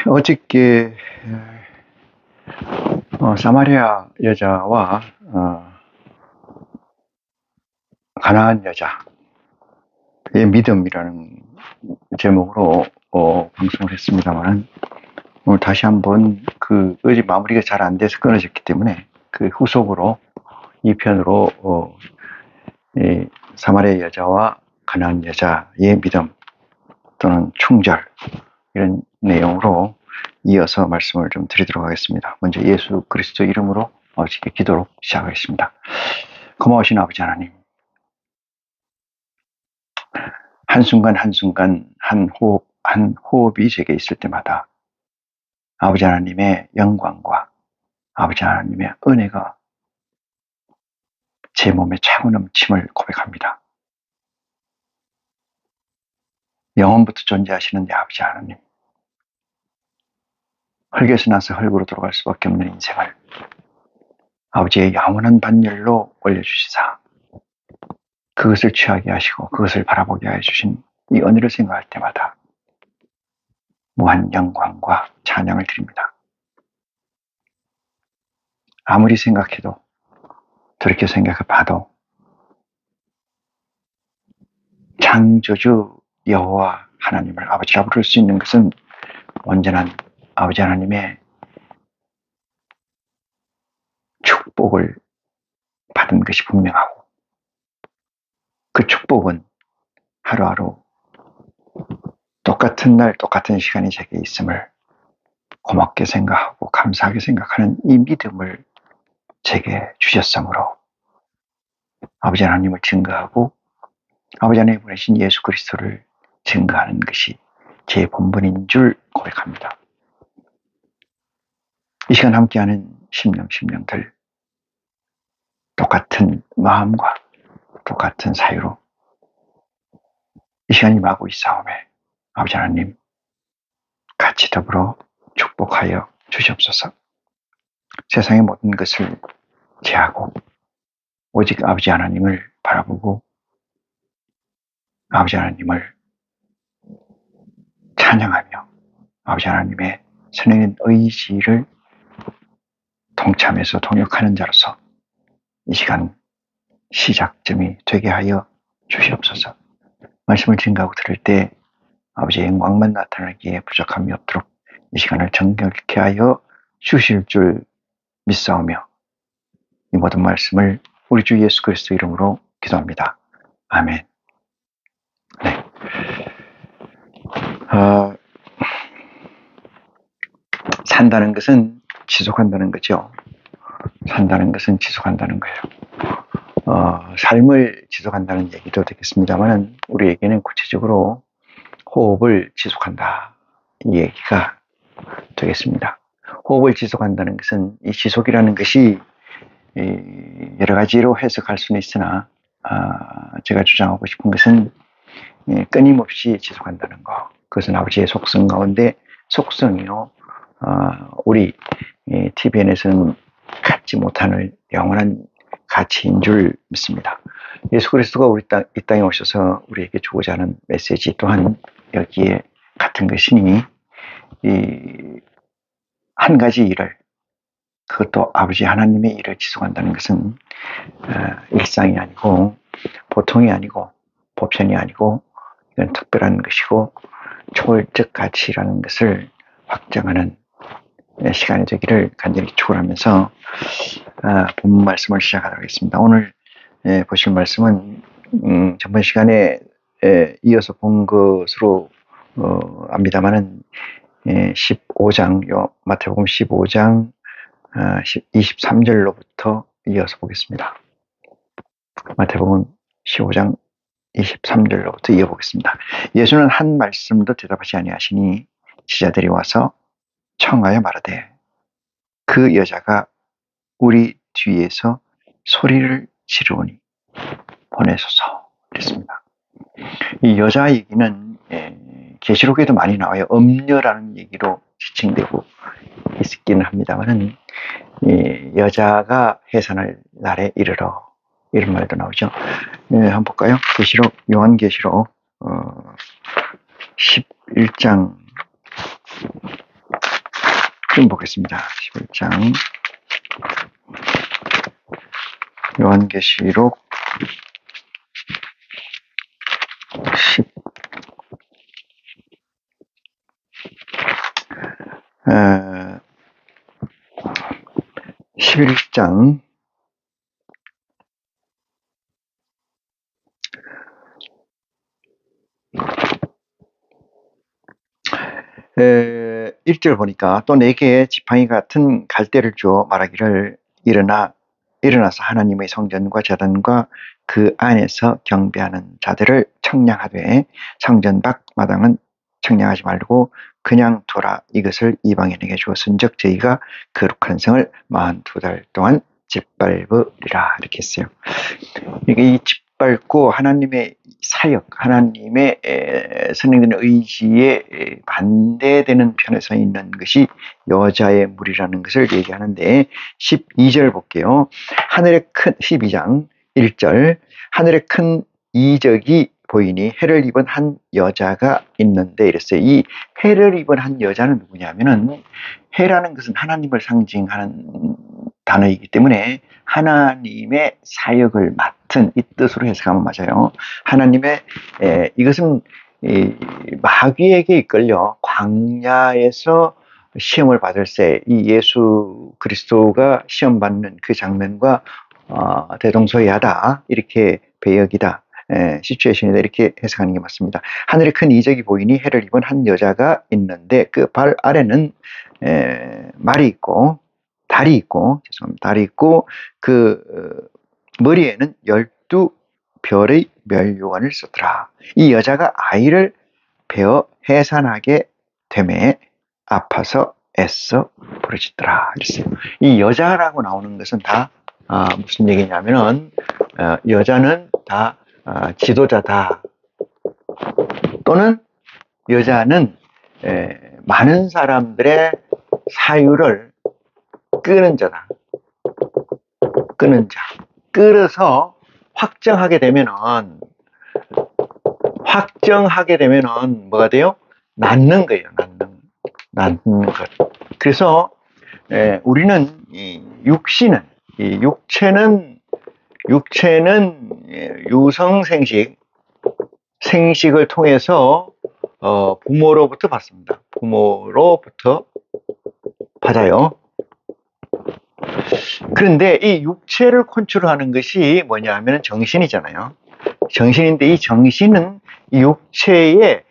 어저께 사마리아 여자와 가나안 여자의 믿음이라는 제목으로 방송을 했습니다만, 오늘 다시 한번 어제 마무리가 잘 안 돼서 끊어졌기 때문에 그 후속으로 2편으로 사마리아 여자와 가나안 여자의 믿음 또는 충절, 이런 내용으로 이어서 말씀을 좀 드리도록 하겠습니다. 먼저 예수 그리스도 이름으로 어저께 기도로 시작하겠습니다. 고마우신 아버지 하나님, 한순간 한순간 한 호흡이 제게 있을 때마다 아버지 하나님의 영광과 아버지 하나님의 은혜가 제 몸에 차고 넘침을 고백합니다. 영원부터 존재하시는 내 아버지 하나님, 흙에서 나서 흙으로 돌아갈 수밖에 없는 인생을 아버지의 영원한 반열로 올려주시사 그것을 취하게 하시고 그것을 바라보게 해주신 이 은혜를 생각할 때마다 무한 영광과 찬양을 드립니다. 아무리 생각해도, 돌이켜 생각해봐도 창조주 여호와 하나님을 아버지라 부를 수 있는 것은 온전한 아버지 하나님의 축복을 받은 것이 분명하고, 그 축복은 하루하루 똑같은 날 똑같은 시간이 제게 있음을 고맙게 생각하고 감사하게 생각하는 이 믿음을 제게 주셨으므로 아버지 하나님을 증거하고 아버지 하나님 보내신 예수 그리스도를 증거하는 것이 제 본분인 줄 고백합니다. 이 시간 함께하는 심령들, 똑같은 마음과 똑같은 사유로 이 시간이 임하고 있사오매 아버지 하나님 같이 더불어 축복하여 주시옵소서. 세상의 모든 것을 제하고 오직 아버지 하나님을 바라보고 아버지 하나님을 찬양하며 아버지 하나님의 선행된 의지를 동참해서 동역하는 자로서 이 시간 시작점이 되게 하여 주시옵소서. 말씀을 증거하고 들을 때 아버지의 영광만 나타나기에 부족함이 없도록 이 시간을 정결케 하여 주실 줄 믿사오며 이 모든 말씀을 우리 주 예수 그리스도 이름으로 기도합니다. 아멘. 네. 산다는 것은 지속한다는 거죠. 산다는 것은 지속한다는 거예요. 삶을 지속한다는 얘기도 되겠습니다만, 우리에게는 구체적으로 호흡을 지속한다, 이 얘기가 되겠습니다. 호흡을 지속한다는 것은, 이 지속이라는 것이 여러 가지로 해석할 수는 있으나 제가 주장하고 싶은 것은 끊임없이 지속한다는 것, 그것은 아버지의 속성 가운데 속성이요, 우리 TVN에서는 갖지 못하는 영원한 가치인 줄 믿습니다. 예수 그리스도가 이 땅에 오셔서 우리에게 주고자 하는 메시지 또한 여기에 같은 것이니, 한 가지 일을, 그것도 아버지 하나님의 일을 지속한다는 것은 일상이 아니고 보통이 아니고 보편이 아니고 이건 특별한 것이고 초월적 가치라는 것을 확정하는 시간이 되기를 간절히 축원하면서 본문 말씀을 시작하도록 하겠습니다. 오늘 보실 말씀은 전번 시간에 이어서 본 것으로 압니다만은 15장, 마태복음 15장 23절로부터 이어서 보겠습니다. 마태복음 15장 23절로부터 이어보겠습니다. 예수는 한 말씀도 대답하지 아니하시니 제자들이 와서 청하여 말하되 그 여자가 우리 뒤에서 소리를 지르오니 보내소서 그랬습니다. 이 여자 얘기는 계시록에도 많이 나와요. 음녀라는 얘기로 지칭되고 있기는 합니다만은 여자가 해산할 날에 이르러, 이런 말도 나오죠. 한번 볼까요? 계시록, 요한계시록 11장 좀 보겠습니다. 11장 요한계시록 11장 1절 보니까 또 내게 지팡이 같은 갈대를 주어 말하기를 일어나서 하나님의 성전과 제단과 그 안에서 경배하는 자들을 청량하되 성전 밖 마당은 청량하지 말고 그냥 두라. 이것을 이방인에게 주었은즉 저희가 거룩한 성을 42달 동안 짓밟으리라. 이렇게 했어요. 이게 이 짓밟고 하나님의 사역, 하나님의 선행되는 의지에 반대되는 편에 서 있는 것이 여자의 무리라는 것을 얘기하는데 12절 볼게요. 12장 1절 하늘에 큰 이적이 보이니 해를 입은 한 여자가 있는데 이랬어요. 이 해를 입은 한 여자는 누구냐면은 해라는 것은 하나님을 상징하는 단어이기 때문에 하나님의 사역을 맡은 이 뜻으로 해석하면 맞아요. 하나님의 이것은 마귀에게 이끌려 광야에서 시험을 받을 때 이 예수 그리스도가 시험 받는 그 장면과 대동소이하다 이렇게 배역이다. 시츄에이션이다 이렇게 해석하는 게 맞습니다. 하늘에 큰 이적이 보이니 해를 입은 한 여자가 있는데 그 발 아래는 말이 있고 달이 있고 그 머리에는 12별의 멸류관을 썼더라. 이 여자가 아이를 베어 해산하게 되매 아파서 애써 부르짖더라. 이랬어요. 이 여자라고 나오는 것은 다 무슨 얘기냐면은 여자는 다 지도자다. 또는 여자는 많은 사람들의 사유를 끄는 자다. 끄는 자. 끌어서 확정하게 되면은 뭐가 돼요? 낳는 거예요. 낳는 것. 그래서 우리는 이 육체는 유성 생식을 통해서 부모로부터 받습니다. 부모로부터 받아요. 그런데 이 육체를 컨트롤하는 것이 뭐냐 하면 정신이잖아요. 정신인데 이 정신은 이 육체에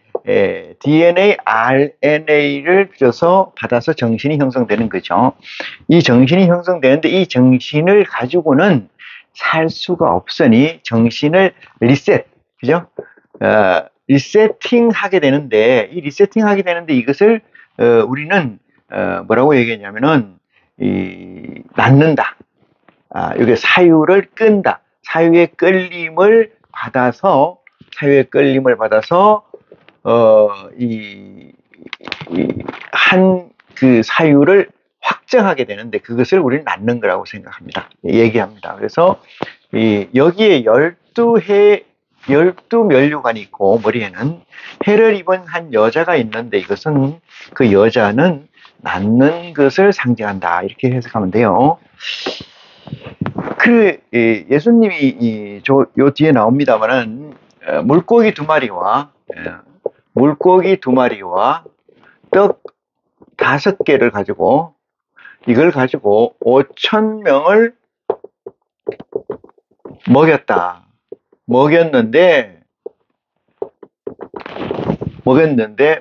DNA, RNA를 받아서 정신이 형성되는 거죠. 이 정신이 형성되는데 이 정신을 가지고는 살 수가 없으니 정신을 그죠? 리세팅하게 되는데 이것을 우리는 뭐라고 얘기했냐면은 낳는다. 이게 사유를 끈다. 사유의 끌림을 받아서 그 사유를 확정하게 되는데 그것을 우리는 낳는 거라고 생각합니다. 얘기합니다. 그래서 여기에 12멸류관이 있고 머리에는 해를 입은 한 여자가 있는데 이것은 그 여자는 낳는 것을 상징한다. 이렇게 해석하면 돼요. 예수님이 요 뒤에 나옵니다만은 물고기 두 마리와 떡 5개를 가지고 이걸 가지고 5,000명을 먹였는데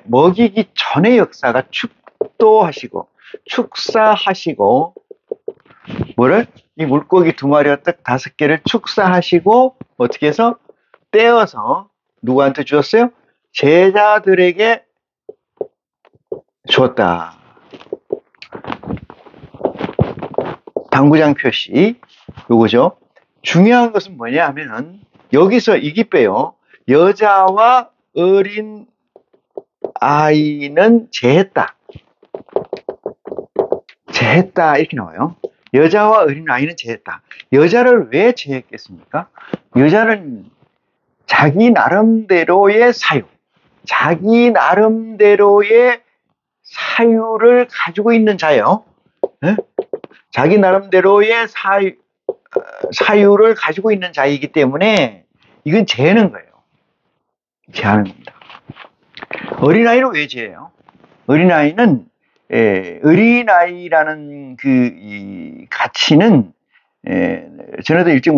먹이기 전의 역사가 축사하시고 이 물고기 2마리와 떡 5개를 축사하시고 어떻게 해서 떼어서 누구한테 주었어요? 제자들에게 주었다. 당구장 표시 요거죠. 중요한 것은 뭐냐 하면은 여기서 이기 빼요. 여자와 어린 아이는 제했다 이렇게 나와요. 여자와 어린 아이는 제했다. 여자를 왜 제했겠습니까? 여자는 자기 나름대로의 사유, 자기 나름대로의 사유를 가지고 있는 자예요. 예? 자기 나름대로의 사유를 가지고 있는 자이기 때문에 이건 죄는 거예요. 죄하는 겁니다. 어린아이는 왜 죄예요? 어린아이는 어린아이라는 이 가치는 전에도 일찍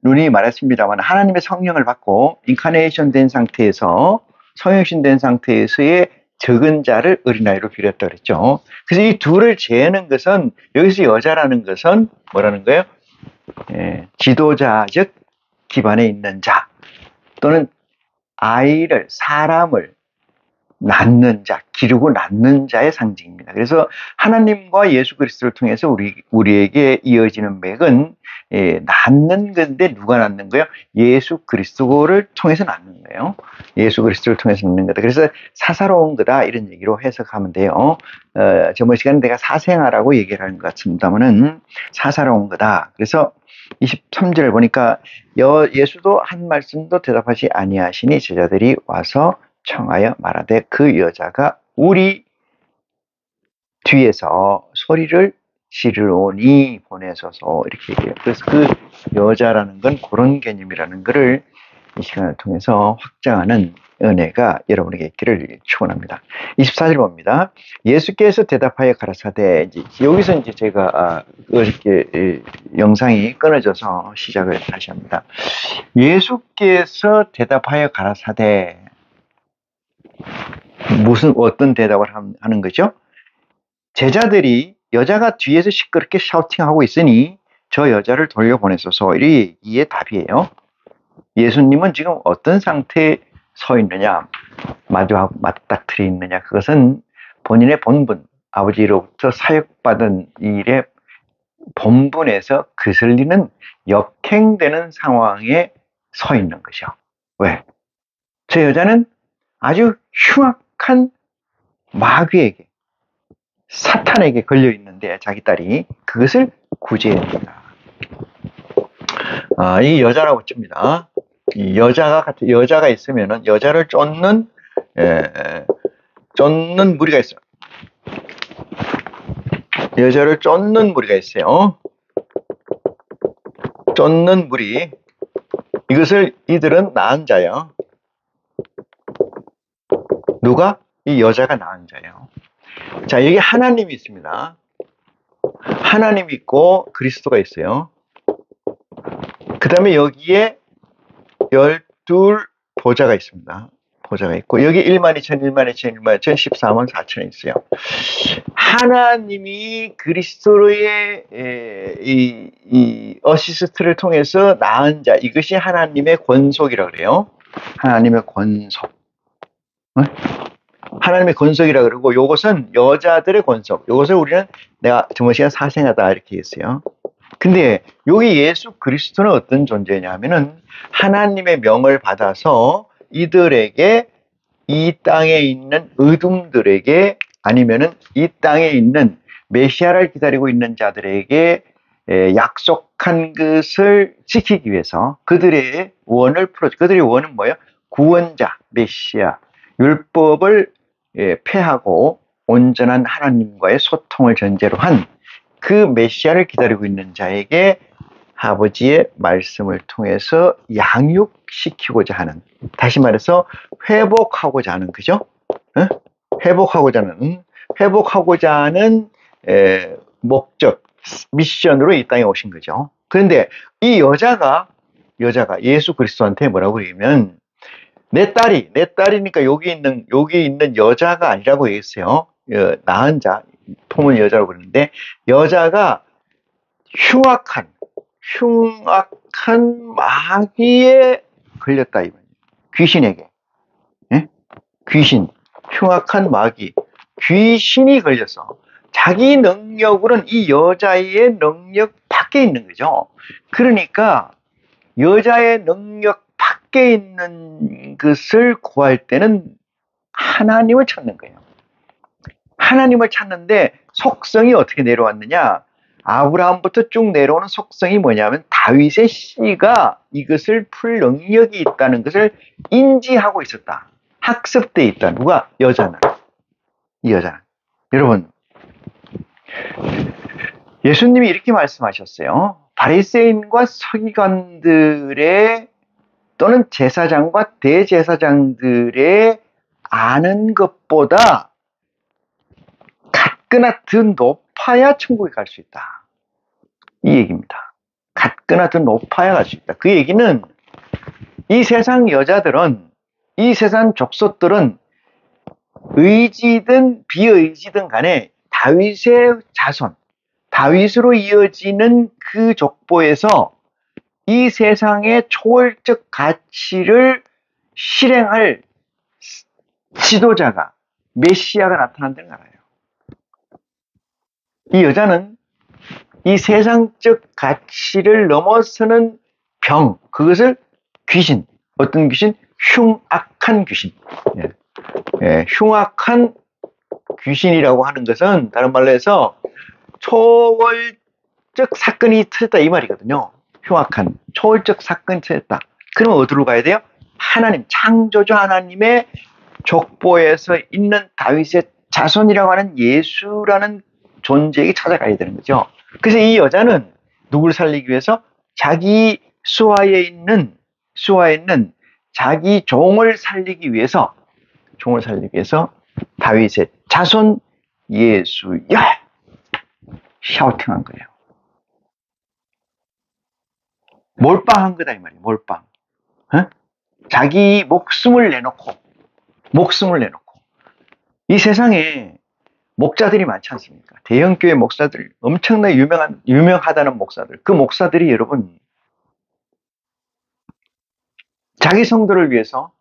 누님이 말했습니다만 하나님의 성령을 받고 인카네이션 된 상태에서 성육신 된 상태에서의 적은 자를 어린아이로 비렸다 그랬죠. 그래서 이 둘을 제하는 것은 여기서 여자라는 것은 뭐라는 거예요? 지도자적 기반에 있는 자 또는 사람을 낳는 자, 기르고 낳는 자의 상징입니다. 그래서 하나님과 예수 그리스도를 통해서 우리에게 이어지는 맥은 낳는 건데 누가 낳는 거예요? 예수 그리스도를 통해서 낳는 거예요. 예수 그리스도를 통해서 낳는 거다. 그래서 사사로운 거다 이런 얘기로 해석하면 돼요. 저번 시간에 내가 사생아라고 얘기를 하는 것 같습니다만은 사사로운 거다. 그래서 23절 보니까 예수도 한 말씀도 대답하지 아니하시니 제자들이 와서 청하여 말하되 그 여자가 우리 뒤에서 소리를 지르오니 보내소서 이렇게 얘기해요. 그래서 그 여자라는 건 그런 개념이라는 것을 이 시간을 통해서 확장하는 은혜가 여러분에게 있기를 축원합니다. 24절 봅니다. 예수께서 대답하여 가라사대 여기서 이제 제가 어저께 영상이 끊어져서 시작을 다시 합니다. 예수께서 대답하여 가라사대 어떤 대답을 하는 거죠? 제자들이 여자가 뒤에서 시끄럽게 샤우팅하고 있으니 저 여자를 돌려보내소서 이게 답이에요. 예수님은 지금 어떤 상태에 서 있느냐, 마주하고 맞닥뜨려 있느냐, 그것은 본인의 본분, 아버지로부터 사역받은 일의 본분에서 거슬리는 역행되는 상황에 서 있는 것이요. 왜? 저 여자는 아주 흉악한 마귀에게, 사탄에게 걸려 있는데 자기 딸이 그것을 구제해야 된다. 이 여자라고 칩니다. 이 여자가 있으면은 여자를 쫓는 무리가 있어요. 여자를 쫓는 무리가 있어요. 쫓는 무리. 이들은 낳은 자예요. 누가? 이 여자가 낳은 자예요. 자, 여기 하나님이 있습니다. 하나님이 있고 그리스도가 있어요. 그 다음에 여기에 12 보좌가 있습니다. 보좌가 있고 여기 1만 2천, 1만 2천, 1만 2천, 14만 4천이 있어요. 하나님이 그리스도의 이 어시스트를 통해서 낳은 자, 이것이 하나님의 권속이라고 그래요. 하나님의 권속. 하나님의 권속이라고 그러고 이것은 여자들의 권속. 이것을 우리는 내가 저번 시간 사생하다 이렇게 했어요. 근데 여기 예수 그리스도는 어떤 존재냐면은 하나님의 명을 받아서 이들에게 이 땅에 있는 어둠들에게 아니면은 이 땅에 있는 메시아를 기다리고 있는 자들에게 약속한 것을 지키기 위해서 그들의 원을 그들의 원은 뭐예요? 구원자, 메시아, 율법을 폐하고 온전한 하나님과의 소통을 전제로 한 그 메시아를 기다리고 있는 자에게 아버지의 말씀을 통해서 양육시키고자 하는, 다시 말해서 회복하고자 하는, 그죠? 회복하고자 하는 목적, 미션으로 이 땅에 오신 거죠. 그런데 이 여자가 예수 그리스도한테 뭐라고 그러냐면 내 딸이니까 여기 있는 여자가 아니라고 얘기했어요. 낳은 자, 품은 여자라고 그러는데 여자가 흉악한 마귀에 걸렸다 이거예요. 귀신에게. 흉악한 마귀, 귀신이 걸려서 자기 능력으로는 이 여자의 능력 밖에 있는 거죠. 그러니까 여자의 능력 밖에 있는 것을 구할 때는 하나님을 찾는 거예요. 하나님을 찾는데 속성이 어떻게 내려왔느냐? 아브라함부터 쭉 내려오는 속성이 뭐냐면 다윗의 씨가 이것을 풀 능력이 있다는 것을 인지하고 있었다. 학습돼 있다. 누가? 여자는. 이 여자는. 여러분, 예수님이 이렇게 말씀하셨어요. 바리새인과 서기관들의 또는 제사장과 대제사장들의 아는 것보다 갖거나 더 높아야 천국에 갈 수 있다. 이 얘기입니다. 갖거나 더 높아야 갈 수 있다. 그 얘기는 이 세상 여자들은, 이 세상 족속들은 의지든 비의지든 간에 다윗의 자손, 다윗으로 이어지는 그 족보에서 이 세상의 초월적 가치를 실행할 지도자가, 메시아가 나타난다는 걸 알아요. 이 여자는 이 세상적 가치를 넘어서는 병, 그것을 귀신, 어떤 귀신? 흉악한 귀신. 흉악한 귀신이라고 하는 것은 다른 말로 해서 초월적 사건이 터졌다 이 말이거든요. 흉악한 초월적 사건이 터졌다. 그러면 어디로 가야 돼요? 하나님, 창조주 하나님의 족보에서 있는 다윗의 자손이라고 하는 예수라는 존재에게 찾아가야 되는 거죠. 그래서 이 여자는 누구를 살리기 위해서? 자기 수하에 있는 자기 종을 살리기 위해서 다윗의 자손 예수야! 샤우팅한 거예요. 몰빵한 거다 이 말이에요. 몰빵. 어? 자기 목숨을 내놓고 이 세상에 목자들이 많지 않습니까? 대형교회 목사들, 엄청나게 유명하다는 목사들. 그 목사들이 여러분, 자기 성도를 위해서,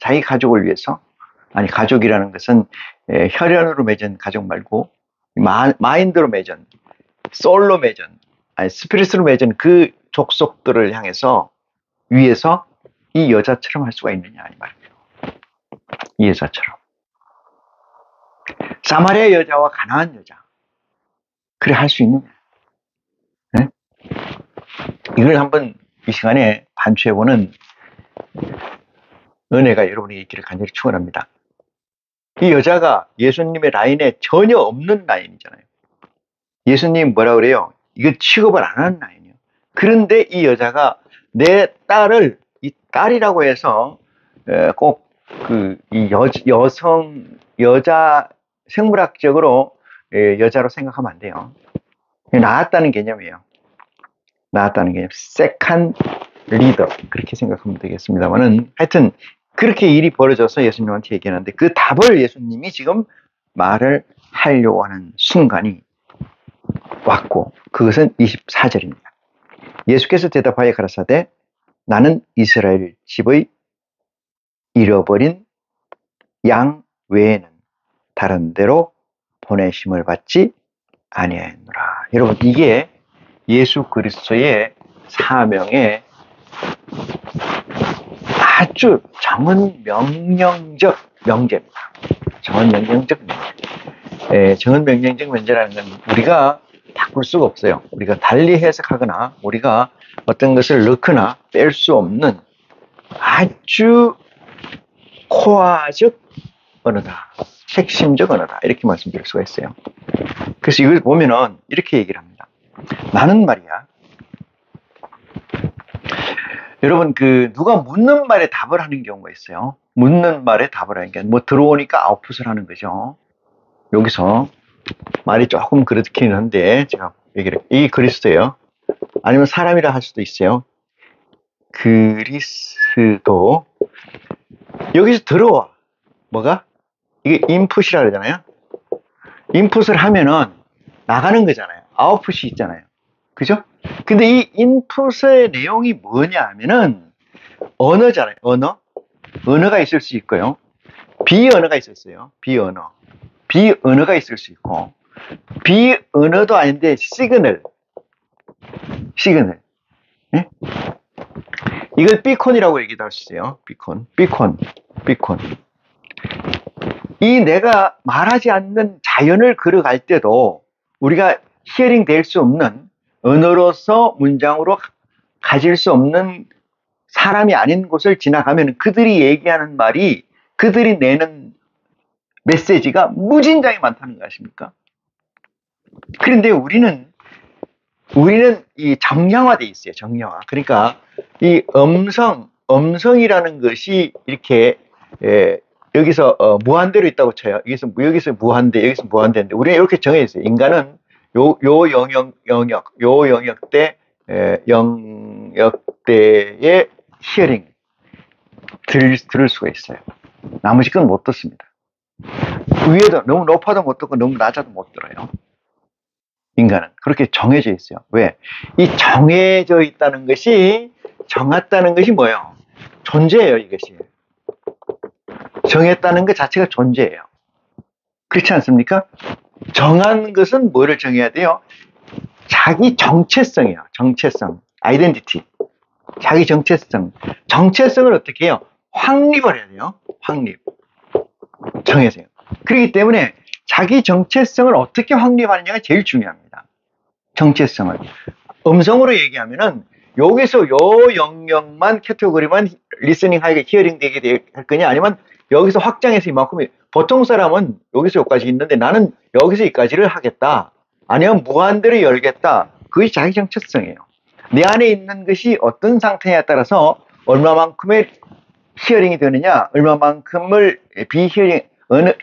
자기 가족을 위해서, 아니, 가족이라는 것은 혈연으로 맺은 가족 말고, 마인드로 맺은, 소울로 맺은, 아니, 스피릿으로 맺은 그 족속들을 위해서 이 여자처럼 할 수가 있느냐, 이 말이에요. 이 여자처럼. 사마리아 여자와 가나안 여자. 그래 할 수 있느냐? 네? 이걸 한번 이 시간에 반추해보는 은혜가 여러분의 있기를 간절히 축원합니다. 이 여자가 예수님의 라인에 전혀 없는 라인이잖아요. 예수님 뭐라 그래요? 이거 취급을 안 하는 라인이에요. 그런데 이 여자가 내 딸을, 이 딸이라고 해서 꼭 여자 생물학적으로 여자로 생각하면 안 돼요. 낳았다는 개념이에요. 낳았다는 개념. 세컨 리더. 그렇게 생각하면 되겠습니다만은 하여튼 그렇게 일이 벌어져서 예수님한테 얘기하는데 그 답을 예수님이 지금 말을 하려고 하는 순간이 왔고 그것은 24절입니다. 예수께서 대답하여 가라사대 나는 이스라엘 집의 잃어버린 양 외에는 다른 데로 보내심을 받지 아니하였노라. 여러분 이게 예수 그리스도의 사명의 아주 정언명령적 명제입니다. 정언명령적 명제. 정언명령적 명제라는 건 우리가 바꿀 수가 없어요. 우리가 달리 해석하거나 우리가 어떤 것을 넣거나 뺄 수 없는 아주 코어적 언어다. 핵심적 언어다. 이렇게 말씀드릴 수가 있어요. 그래서 이걸 보면은 이렇게 얘기를 합니다. 나는 말이야. 여러분 누가 묻는 말에 답을 하는 경우가 있어요. 묻는 말에 답을 하는 게 들어오니까 아웃풋을 하는 거죠. 여기서 말이 조금 그렇긴 한데 제가 얘기를 이 그리스도예요. 아니면 사람이라 할 수도 있어요. 그리스도 여기서 들어와. 뭐가? 이게 인풋이라 그러잖아요. 인풋을 하면은 나가는 거잖아요. 아웃풋이 있잖아요. 그죠? 근데 이 인풋의 내용이 뭐냐 하면은 언어잖아요. 언어가 있을 수 있고요. 비언어가 있었어요. 비언어가 있을 수 있고 비언어도 아닌데 시그널 네? 이걸 비콘이라고 얘기도 할 수 있어요. 비콘 이 내가 말하지 않는 자연을 걸어갈 때도 우리가 히어링 될 수 없는 언어로서 문장으로 가질 수 없는 사람이 아닌 곳을 지나가면 그들이 얘기하는 말이 그들이 내는 메시지가 무진장이 많다는 거 아십니까? 그런데 우리는 이 정량화돼 있어요. 정량화. 그러니까 이 음성이라는 것이 이렇게 여기서 무한대로 있다고 쳐요. 여기서 무한대, 여기서 무한대인데 우리는 이렇게 정해 있어요. 인간은 요 영역대의 히어링 들을 수가 있어요. 나머지 건 못 듣습니다. 위에도 너무 높아도 못 듣고 너무 낮아도 못 들어요. 인간은 그렇게 정해져 있어요. 왜? 이 정해져 있다는 것이, 정했다는 것이 뭐예요? 존재예요. 이것이 정했다는 것 자체가 존재예요. 그렇지 않습니까? 정한 것은 뭐를 정해야 돼요? 자기 정체성이에요. 정체성, 아이덴티티. 자기 정체성을 어떻게 해요? 확립을 해야 돼요. 확립. 정해서요. 그렇기 때문에 자기 정체성을 어떻게 확립하느냐가 제일 중요합니다. 정체성을. 음성으로 얘기하면은 여기서 요 영역만, 캐테고리만 리스닝 하게, 히어링 되게 할 거냐, 아니면 여기서 확장해서 이만큼, 보통 사람은 여기서 여기까지 있는데 나는 여기서 여기까지를 하겠다. 아니면 무한대로 열겠다. 그것이 자기 정체성이에요. 내 안에 있는 것이 어떤 상태냐에 따라서 얼마만큼의 히어링이 되느냐, 얼마만큼을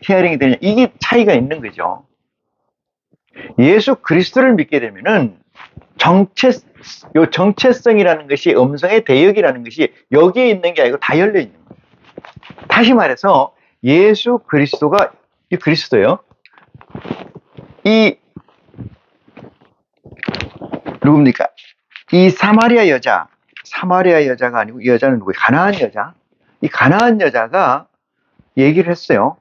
히어링이 되느냐, 이게 차이가 있는 거죠. 예수 그리스도를 믿게 되면은 정체성이라는 것이, 음성의 대역이라는 것이 여기에 있는 게 아니고 다 열려 있는 거예요. 다시 말해서 예수 그리스도가, 이 그리스도요, 이 누굽니까? 이 사마리아 여자가 아니고, 이 여자는 누구예요? 가나안 여자. 이 가나안 여자가 얘기를 했어요.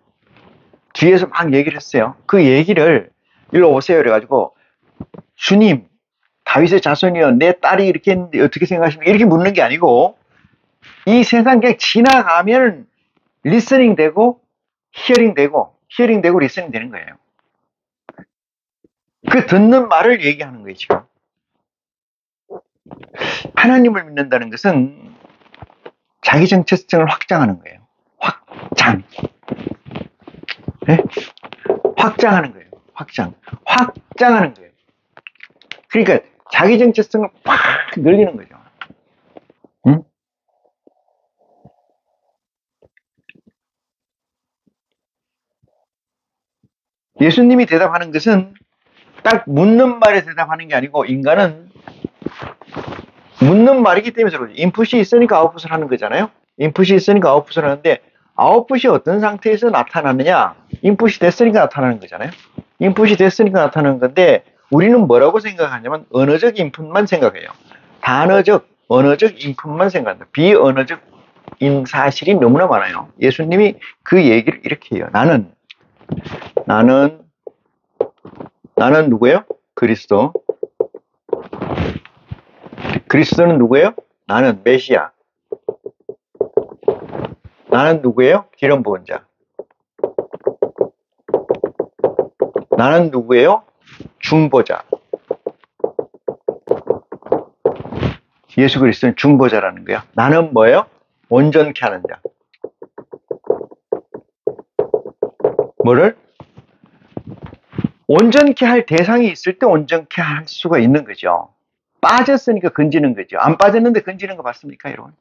뒤에서 막 얘기를 했어요. 그 얘기를, 일로 오세요 그래가지고, 주님, 다윗의 자손이여, 내 딸이 이렇게 했는데 어떻게 생각하십니까? 이렇게 묻는 게 아니고, 이 세상 그냥 지나가면 리스닝 되고 히어링 되고 리스닝 되는 거예요. 그 듣는 말을 얘기하는 거예요. 지금 하나님을 믿는다는 것은 자기 정체성을 확장하는 거예요. 네? 확장하는 거예요. 확장하는 거예요. 그러니까 자기 정체성을 팍 늘리는 거죠. 응? 예수님이 대답하는 것은 딱 묻는 말에 대답하는 게 아니고, 인간은 묻는 말이기 때문에 그러죠. 인풋이 있으니까 아웃풋을 하는 거잖아요. 인풋이 있으니까 아웃풋을 하는데, 아웃풋이 어떤 상태에서 나타나느냐? 인풋이 됐으니까 나타나는 거잖아요. 인풋이 됐으니까 나타나는 건데, 우리는 뭐라고 생각하냐면 언어적 인풋만 생각해요. 단어적, 언어적 인풋만 생각한다. 비언어적인 사실이 너무나 많아요. 예수님이 그 얘기를 이렇게 해요. 나는 누구예요? 그리스도. 그리스도는 누구예요? 나는 메시아. 나는 누구예요? 기름 부은 자. 나는 누구예요? 중보자. 예수 그리스도는 중보자라는 거예요. 나는 뭐예요? 온전케 하는 자. 뭐를? 온전케 할 대상이 있을 때 온전케 할 수가 있는 거죠. 빠졌으니까 건지는 거죠. 안 빠졌는데 건지는 거 봤습니까, 여러분?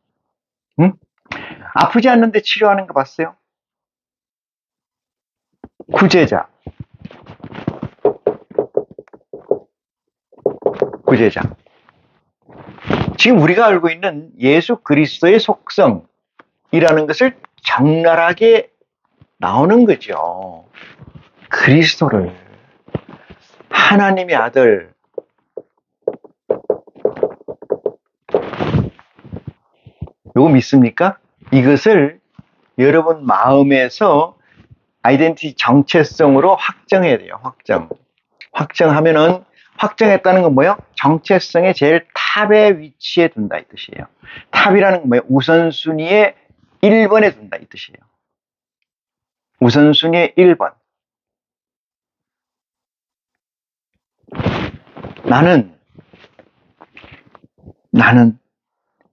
응? 아프지 않는데 치료하는 거 봤어요? 구제자. 지금 우리가 알고 있는 예수 그리스도의 속성이라는 것을 적나라하게 나오는 거죠. 그리스도를, 하나님의 아들, 요거 믿습니까? 이것을 여러분 마음에서 아이덴티티 정체성으로 확정해야 돼요. 확정하면은, 확정했다는 건 뭐예요? 정체성의 제일 탑에 위치해 둔다 이 뜻이에요. 탑이라는 건 뭐예요? 우선순위의 1번에 둔다 이 뜻이에요. 우선순위의 1번. 나는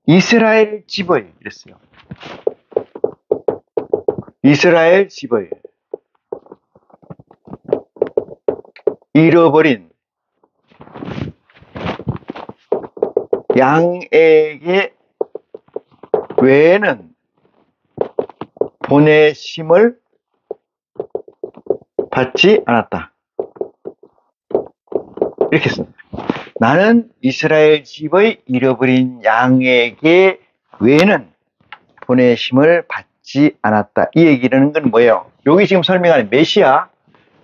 이스라엘 집의, 이랬어요. 이스라엘 집의. 잃어버린 양에게 외에는 보내심을 받지 않았다. 이렇게 씁니다. 나는 이스라엘 집의 잃어버린 양에게 외에는 보내심을 받지 않았다. 이 얘기라는 건 뭐예요? 여기 지금 설명하는 메시아,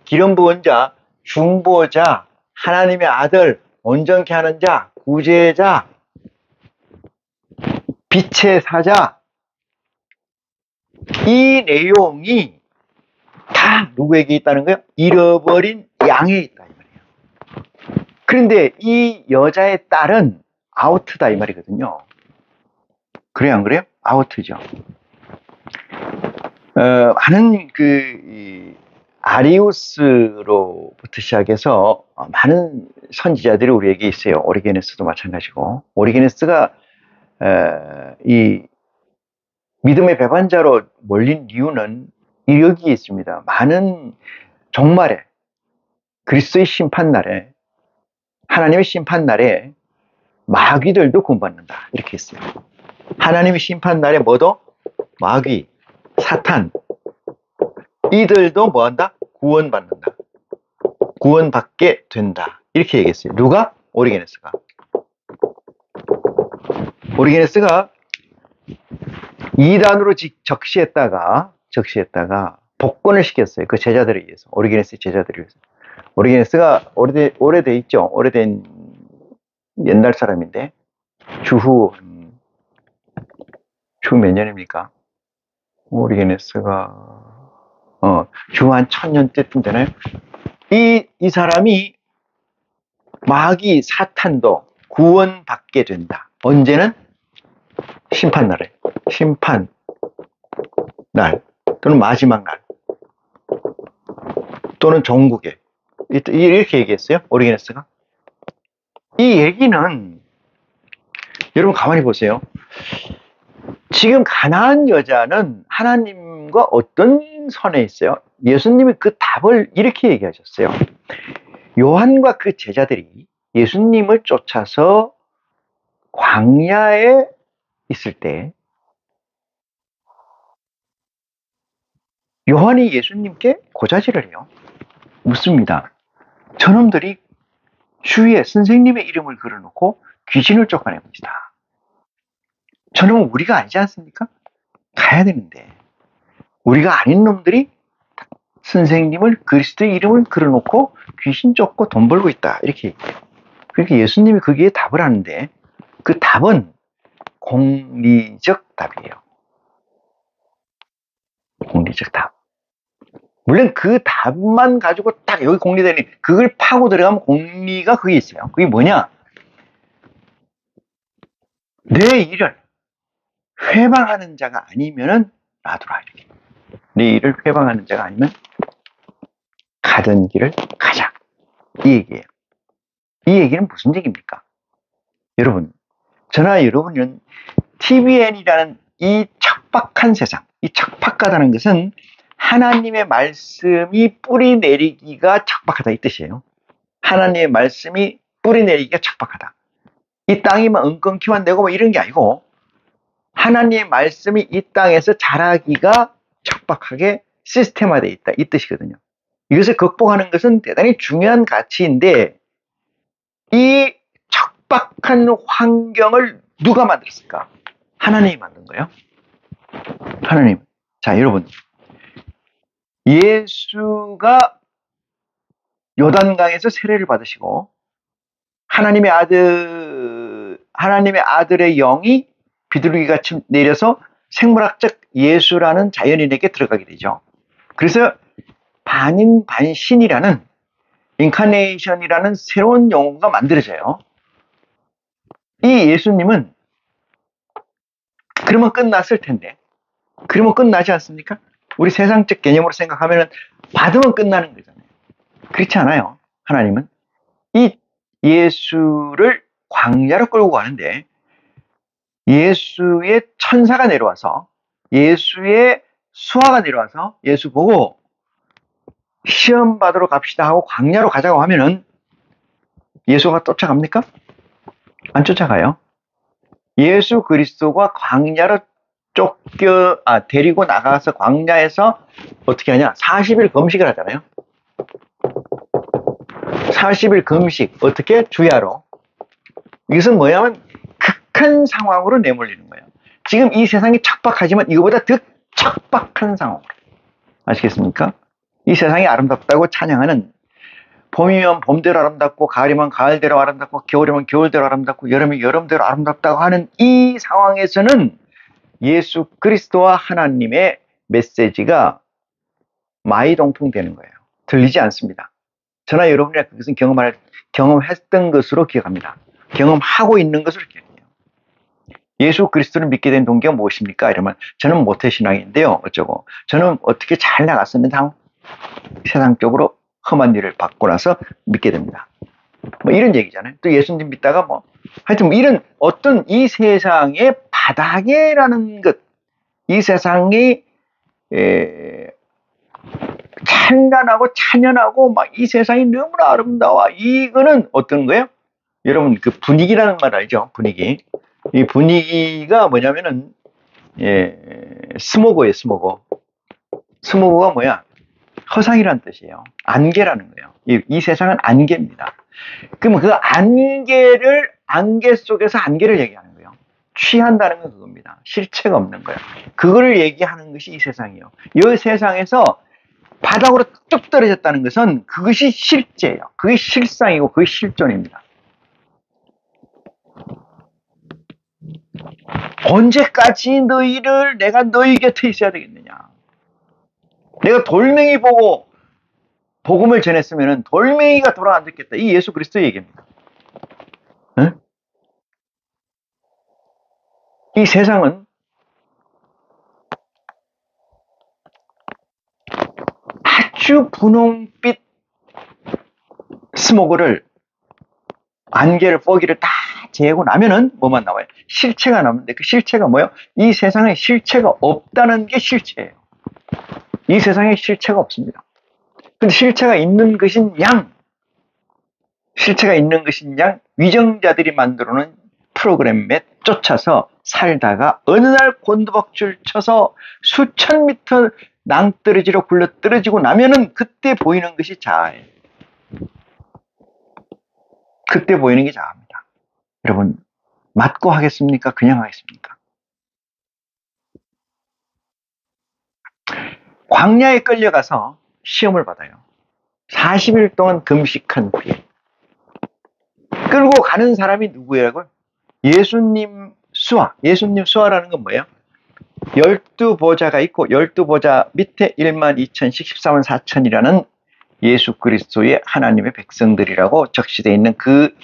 기름 부은 자, 중보자, 하나님의 아들, 온전케 하는 자, 구제자, 빛의 사자, 이 내용이 다 누구에게 있다는 거예요? 잃어버린 양에 있다 이 말이에요. 그런데 이 여자의 딸은 아우트다 이 말이거든요. 그래요, 안 그래요? 아우트죠. 많은 아리우스로부터 시작해서 많은 선지자들이 우리에게 있어요. 오리게네스도 마찬가지고. 오리게네스가 이 믿음의 배반자로 몰린 이유는 여기에 있습니다. 많은 종말에, 그리스도의 심판날에, 하나님의 심판날에 마귀들도 구원받는다 이렇게 했어요. 하나님의 심판날에 뭐도? 마귀, 사탄, 이들도 뭐한다? 구원받는다. 구원받게 된다. 이렇게 얘기했어요. 누가? 오리게네스가. 오리게네스가 이단으로 적시했다가 복권을 시켰어요. 그 제자들에 의해서. 오리게네스의 제자들에 의해서. 오리게네스가 오래돼 있죠. 오래된 옛날 사람인데 주후 몇 년입니까? 오리게네스가 주 한 1000년째쯤 되나요? 이 사람이 마귀 사탄도 구원받게 된다. 언제는? 심판날에. 심판날 또는 마지막 날 또는 종국에 이렇게 얘기했어요. 오리게네스가. 이 얘기는 여러분 가만히 보세요. 지금 가나안 여자는 하나님과 어떤 선에 있어요? 예수님이 그 답을 이렇게 얘기하셨어요. 요한과 그 제자들이 예수님을 쫓아서 광야에 있을 때 요한이 예수님께 고자질을 해요. 묻습니다. 저놈들이 주위에 선생님의 이름을 걸어놓고 귀신을 쫓아냅니다. 저놈은 우리가 아니지 않습니까? 가야 되는데 우리가 아닌 놈들이 선생님을 그리스도의 이름을 걸어놓고 귀신 쫓고 돈 벌고 있다 이렇게 얘기해요. 그러니까 예수님이 거기에 답을 하는데 그 답은 공리적 답이에요. 공리적 답. 물론 그 답만 가지고 딱 여기 공리되니 그걸 파고 들어가면 공리가 그게 있어요. 그게 뭐냐? 내 일을 회방하는 자가 아니면은 놔두라 이렇게. 내 일을 회방하는 자가 아니면 가던 길을 가자. 이 얘기예요. 이 얘기는 무슨 얘기입니까? 여러분, 저나 여러분은 TVN이라는 이 척박한 세상, 이 척박하다는 것은 하나님의 말씀이 뿌리 내리기가 척박하다 이 뜻이에요. 하나님의 말씀이 뿌리 내리기가 척박하다. 이 땅이만 엉겅퀴만 되고 뭐 이런 게 아니고 하나님의 말씀이 이 땅에서 자라기가 척박하게 시스템화되어 있다 이 뜻이거든요. 이것을 극복하는 것은 대단히 중요한 가치인데 이 척박한 환경을 누가 만들었을까? 하나님이 만든 거예요. 하나님. 자, 여러분. 예수가 요단강에서 세례를 받으시고 하나님의 아들의 영이 비둘기같이 내려서 생물학적 예수라는 자연인에게 들어가게 되죠. 그래서 반인 반신이라는 인카네이션이라는 새로운 용어가 만들어져요. 이 예수님은 그러면 끝났을 텐데 그러면 끝나지 않습니까? 우리 세상적 개념으로 생각하면 받으면 끝나는 거잖아요. 그렇지 않아요. 하나님은 이 예수를 광야로 끌고 가는데 예수의 천사가 내려와서 예수의 수하가 내려와서 예수 보고 시험 받으러 갑시다 하고 광야로 가자고 하면은 예수가 쫓아갑니까? 안 쫓아가요. 예수 그리스도가 광야로 데리고 나가서 광야에서 어떻게 하냐? 40일 금식을 하잖아요. 40일 금식, 어떻게? 주야로. 이것은 뭐냐면 극한 상황으로 내몰리는 거예요. 지금 이 세상이 척박하지만 이거보다 더 척박한 상황으로. 아시겠습니까? 이 세상이 아름답다고 찬양하는, 봄이면 봄대로 아름답고, 가을이면 가을대로 아름답고, 겨울이면 겨울대로 아름답고, 여름이면 여름대로 아름답다고 하는 이 상황에서는 예수 그리스도와 하나님의 메시지가 마이동풍되는 거예요. 들리지 않습니다. 저나 여러분이 그것은 경험했던 것으로 기억합니다. 경험하고 있는 것으로 기억해요. 예수 그리스도를 믿게 된 동기가 무엇입니까? 이러면 저는 모태신앙인데요. 어쩌고. 저는 어떻게 잘 나갔었는데 세상적으로 험한 일을 받고 나서 믿게 됩니다. 뭐 이런 얘기잖아요. 또 예수님 믿다가 하여튼 이런 어떤 이 세상의 바닥이라는 것, 이 세상이 찬란하고 찬연하고 막 이 세상이 너무나 아름다워. 이거는 어떤 거예요? 여러분 그 분위기라는 말 알죠? 분위기. 이 분위기가 뭐냐면은 스모그예요. 스모그가 뭐야? 허상이라는 뜻이에요. 안개라는 거예요. 이 세상은 안개입니다. 그러면 그 안개 속에서 안개를 얘기하는 거예요. 취한다는 건 그겁니다. 실체가 없는 거예요. 그거를 얘기하는 것이 이 세상이에요. 이 세상에서 바닥으로 뚝 떨어졌다는 것은 그것이 실제예요. 그게 실상이고 그게 실존입니다. 언제까지 내가 너희 곁에 있어야 되겠느냐? 내가 돌멩이 보고 복음을 전했으면 돌멩이가 돌아 앉았겠다. 이 예수 그리스도의 얘기입니다. 응? 이 세상은 아주 분홍빛 스모그를, 안개를, 포기를 다 제하고 나면은 뭐만 나와요? 실체가 나오는데 그 실체가 뭐예요? 이 세상에 실체가 없다는 게 실체예요. 이 세상에 실체가 없습니다. 근데 실체가 있는 것인 위정자들이 만들어 놓은 프로그램에 쫓아서 살다가 어느 날 곤두박질 쳐서 수천 미터 낭떠러지로 굴러 떨어지고 나면은 그때 보이는 것이 자아예요. 그때 보이는 게 자아입니다. 여러분, 맞고 하겠습니까? 그냥 하겠습니까? 광야에 끌려가서 시험을 받아요. 40일 동안 금식한 후에. 끌고 가는 사람이 누구예요? 예수님 수하라는 건 뭐예요? 12보좌가 있고 12보좌 밑에 12,000씩 14만 4천이라는 예수 그리스도의 하나님의 백성들이라고 적시되어 있는 그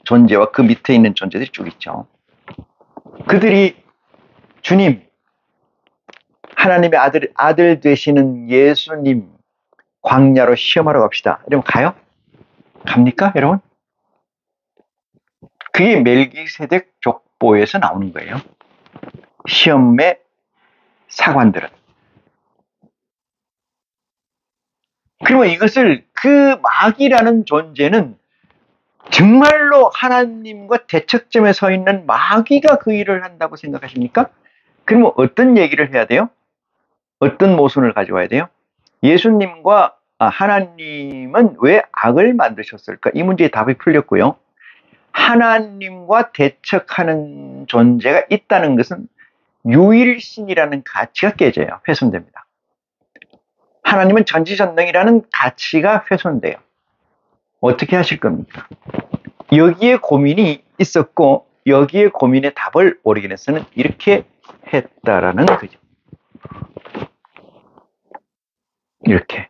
존재와 그 밑에 있는 존재들이 쭉 있죠. 그들이 주님, 하나님의 아들 되시는 예수님 광야로 시험하러 갑시다. 이러면 가요? 갑니까, 여러분? 그게 멜기세덱 족보에서 나오는 거예요. 시험의 사관들은. 그러면 이것을 그 마귀라는 존재는 정말로 하나님과 대척점에 서 있는 마귀가 그 일을 한다고 생각하십니까? 그러면 어떤 얘기를 해야 돼요? 어떤 모순을 가져와야 돼요? 예수님과 하나님은 왜 악을 만드셨을까? 이 문제의 답이 풀렸고요. 하나님과 대척하는 존재가 있다는 것은 유일신이라는 가치가 깨져요. 훼손됩니다. 하나님은 전지전능이라는 가치가 훼손돼요. 어떻게 하실 겁니까? 여기에 고민이 있었고 여기에 고민의 답을 오리게네스는 이렇게 했다라는 거죠. 이렇게.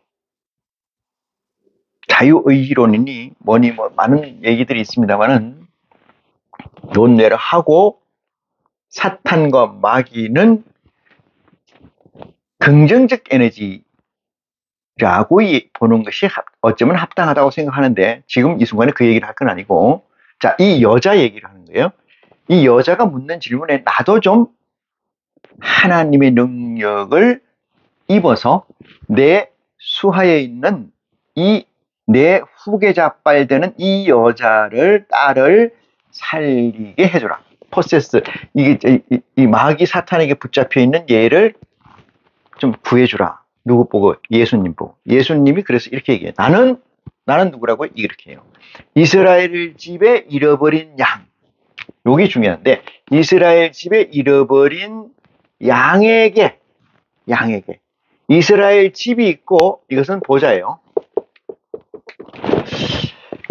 자유의지론이니 뭐니 많은 얘기들이 있습니다만은 논외를 하고 사탄과 마귀는 긍정적 에너지라고 보는 것이 어쩌면 합당하다고 생각하는데 지금 이 순간에 그 얘기를 할 건 아니고 자, 이 여자 얘기를 하는 거예요. 이 여자가 묻는 질문에 나도 좀 하나님의 능력을 입어서 내 수하에 있는 이 내 후계자 빨되는 이 여자를, 딸을 살리게 해줘라. 포세스, 이 마귀 사탄에게 붙잡혀 있는 얘를 좀 구해주라. 누구 보고? 예수님 보고. 예수님이 그래서 이렇게 얘기해요. 나는 누구라고? 이렇게 해요. 이스라엘 집에 잃어버린 양. 요게 중요한데, 이스라엘 집에 잃어버린 양에게 이스라엘 집이 있고, 이것은 보좌예요.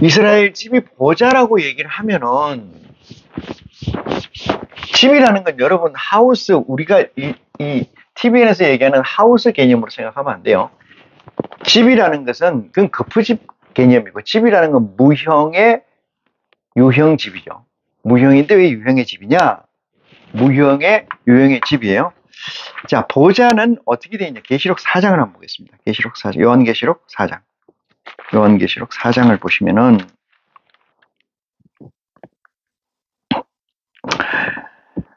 이스라엘 집이 보좌라고 얘기를 하면은, 집이라는 건 여러분 하우스, 우리가 이 TVN에서 얘기하는 하우스 개념으로 생각하면 안 돼요. 집이라는 것은 그건 거푸집 개념이고, 집이라는 건 무형의 유형 집이죠. 무형인데 왜 유형의 집이냐? 무형의 유형의 집이에요. 자, 보좌는 어떻게 되어 있냐? 계시록 4장을 한번 보겠습니다. 계시록 4장, 요한계시록 4장. 요한계시록 4장을 보시면은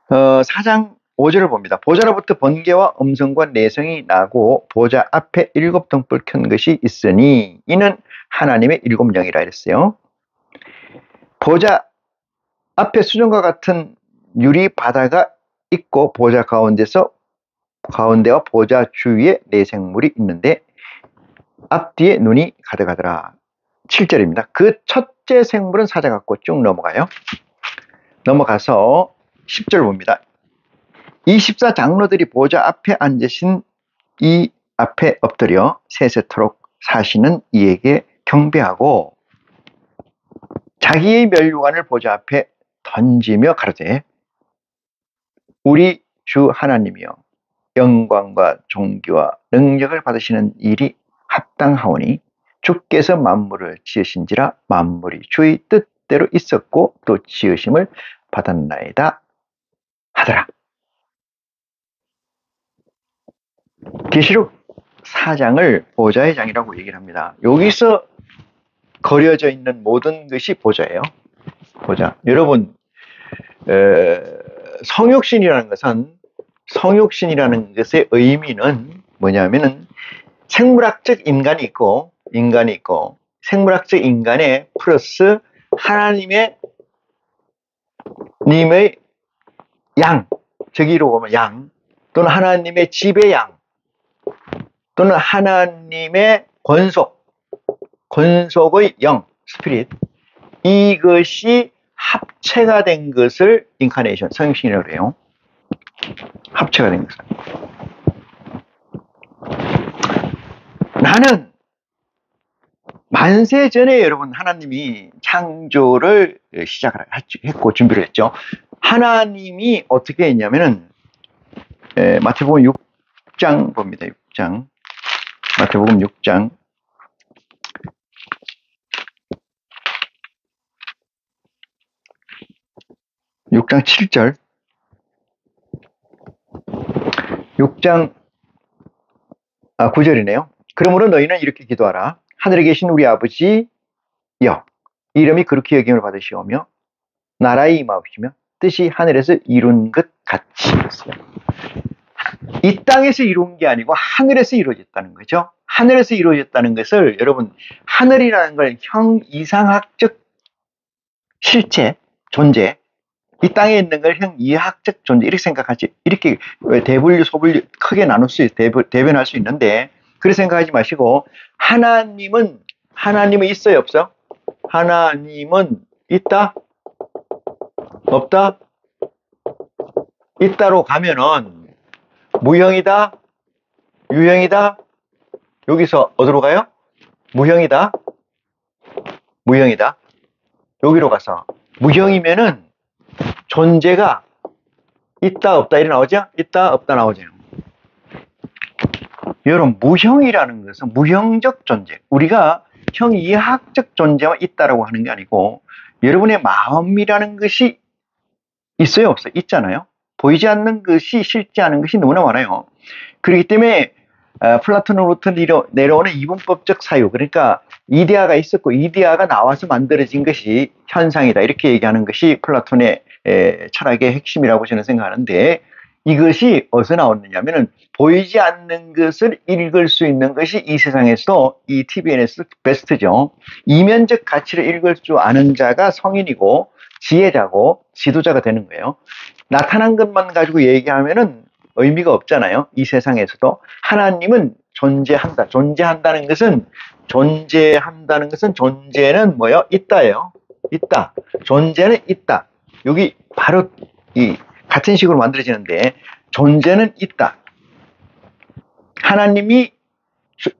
4장 5절을 봅니다. 보좌로부터 번개와 음성과 내성이 나고 보좌 앞에 7 등불 켠 것이 있으니 이는 하나님의 7 영이라 했어요. 보좌 앞에 수정과 같은 유리 바다가 있고 보좌 가운데와 보좌 주위에 4생물이 있는데 앞뒤에 눈이 가득하더라. 7절입니다. 그 첫째 생물은 사자같고 쭉 넘어가요. 넘어가서 10절 봅니다. 24장로들이 보좌 앞에 앉으신 이 앞에 엎드려 세세토록 사시는 이에게 경배하고 자기의 면류관을 보좌 앞에 던지며 가로되 우리 주 하나님이여 영광과 존귀와 능력을 받으시는 일이 합당하오니 주께서 만물을 지으신지라 만물이 주의 뜻대로 있었고 또 지으심을 받았나이다 하더라. 계시록 4장을 보좌의 장이라고 얘기를 합니다. 여기서 거려져 있는 모든 것이 보좌예요. 보좌. 여러분, 성육신이라는 것의 의미는 뭐냐면은 생물학적 인간이 있고 생물학적 인간에 플러스 하나님의 님의 양, 저기로 보면 양, 또는 하나님의 집의 양, 또는 하나님의 권속의 영, 스피릿, 이것이 합체가 된 것을 인카네이션, 성육신이라고 해요. 합체가 된 것을. 나는 만세 전에 여러분 하나님이 창조를 시작을 했고 준비를 했죠. 하나님이 어떻게 했냐면은 마태복음 6장 봅니다. 6장. 마태복음 6장. 6장 7절. 6장 9절이네요. 그러므로 너희는 이렇게 기도하라. 하늘에 계신 우리 아버지여 이름이 그렇게 여김을 받으시오며 나라에 임하옵시며 뜻이 하늘에서 이룬 것 같이 했어요. 이 땅에서 이룬 게 아니고 하늘에서 이루어졌다는 거죠. 하늘에서 이루어졌다는 것을 여러분 하늘이라는 걸 형 이상학적 실체, 존재, 이 땅에 있는 걸 형 이하학적 존재 이렇게 생각하지. 이렇게 대분류, 소분류 크게 나눌 수 대변할 수 있는데 그렇게 생각하지 마시고 하나님은 있어요, 없어? 하나님은 있다? 없다? 있다로 가면은 무형이다? 유형이다? 여기서 어디로 가요? 무형이다? 무형이다? 여기로 가서 무형이면은 존재가 있다 없다 이래 나오죠? 있다 없다 나오죠. 여러분 무형이라는 것은 무형적 존재, 우리가 형 이하학적 존재만 있다라고 하는 게 아니고 여러분의 마음이라는 것이 있어요 없어요? 있잖아요. 보이지 않는 것이 실제 않은 것이 너무나 많아요. 그렇기 때문에 플라톤으로부터 내려오는 이분법적 사유, 그러니까 이데아가 있었고 이데아가 나와서 만들어진 것이 현상이다 이렇게 얘기하는 것이 플라톤의 철학의 핵심이라고 저는 생각하는데 이것이 어디서 나오느냐면은 보이지 않는 것을 읽을 수 있는 것이 이 세상에서도 이 TVN에서 베스트죠. 이면적 가치를 읽을 줄 아는 자가 성인이고 지혜자고 지도자가 되는 거예요. 나타난 것만 가지고 얘기하면은 의미가 없잖아요. 이 세상에서도 하나님은 존재한다. 존재한다는 것은 존재는 뭐요? 있다예요. 있다. 존재는 있다. 여기 바로 이 같은 식으로 만들어지는데 존재는 있다. 하나님이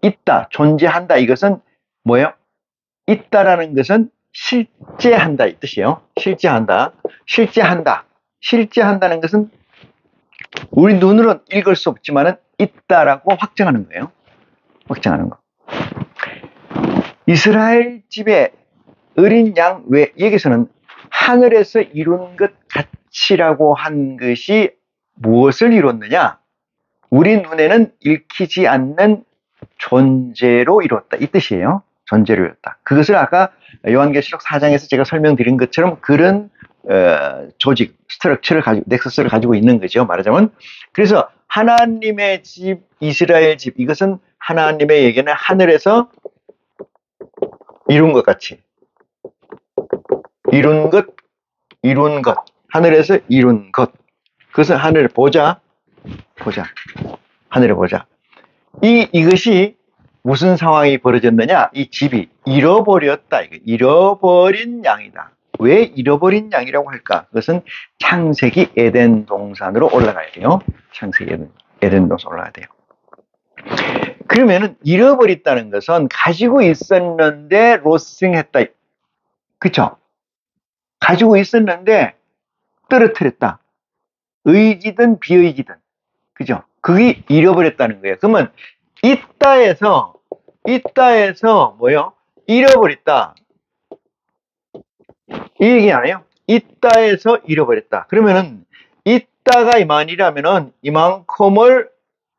있다. 존재한다. 이것은 뭐예요? 있다라는 것은 실제한다 이 뜻이에요. 실제한다. 실제한다는 것은 우리 눈으로는 읽을 수 없지만은 있다라고 확정하는 거예요. 확정하는 거. 이스라엘 집에 어린 양 외 여기서는 하늘에서 이룬 것 같이라고 한 것이 무엇을 이뤘느냐? 우리 눈에는 읽히지 않는 존재로 이뤘다 이 뜻이에요. 존재로 이뤘다. 그것을 아까 요한계시록 4장에서 제가 설명드린 것처럼 그런 조직, 스트럭처를 가지고, 넥서스를 가지고 있는 거죠. 말하자면. 그래서 하나님의 집, 이스라엘 집, 이것은 하나님의 얘기는 하늘에서 이룬 것 같이. 이룬 것. 하늘에서 이룬 것. 그것은 하늘에 보자. 하늘에 보자. 이것이 무슨 상황이 벌어졌느냐? 이 집이 잃어버렸다. 잃어버린 양이다. 왜 잃어버린 양이라고 할까? 그것은 창세기 에덴 동산으로 올라가야 돼요. 창세기 에덴 동산 올라가야 돼요. 그러면은 잃어버렸다는 것은 가지고 있었는데 로스팅했다. 그쵸? 가지고 있었는데 떨어뜨렸다. 의지든 비의지든. 그죠? 그게 잃어버렸다는 거예요. 그러면 있다에서 뭐요? 잃어버렸다. 이 얘기 안 해요? 있다에서 잃어버렸다. 그러면은 있다가 이만이라면은 이만큼을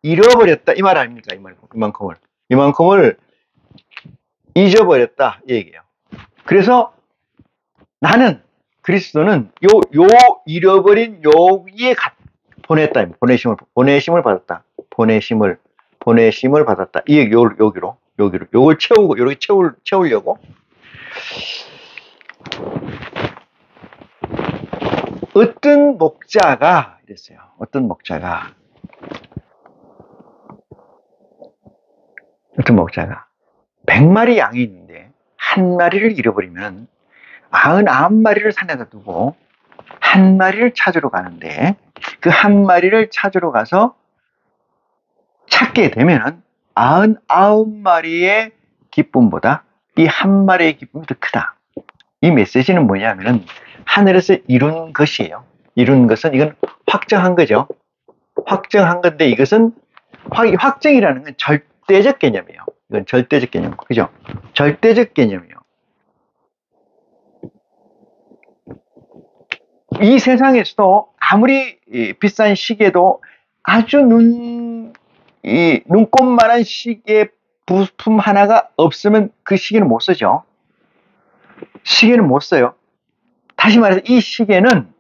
잃어버렸다. 이 말 아닙니까? 이만큼을 잊어버렸다. 이 얘기예요. 그래서 나는 그리스도는 요 잃어버린 여기에 보냈다. 보내심을 받았다. 보내심을 받았다. 이 얘기 여기로. 요걸 채우고, 요렇게 채우려고. 어떤 목자가 이랬어요. 어떤 목자가 100마리 양이 있는데 한 마리를 잃어버리면 99마리를 산에다 두고 한 마리를 찾으러 가는데 그 한 마리를 찾으러 가서 찾게 되면은 99마리의 기쁨보다 이 한 마리의 기쁨이 더 크다. 이 메시지는 뭐냐면은 하늘에서 이룬 것이에요. 이룬 것은 이건 확정한 거죠. 확정한 건데 이것은 확정이라는 건 절대적 개념이에요. 이건 절대적 개념. 그죠? 절대적 개념이에요. 이 세상에서도 아무리 비싼 시계도 아주 눈꼽만한 시계 부품 하나가 없으면 그 시계는 못 쓰죠. 시계는 못 써요. 다시 말해서 이 시계는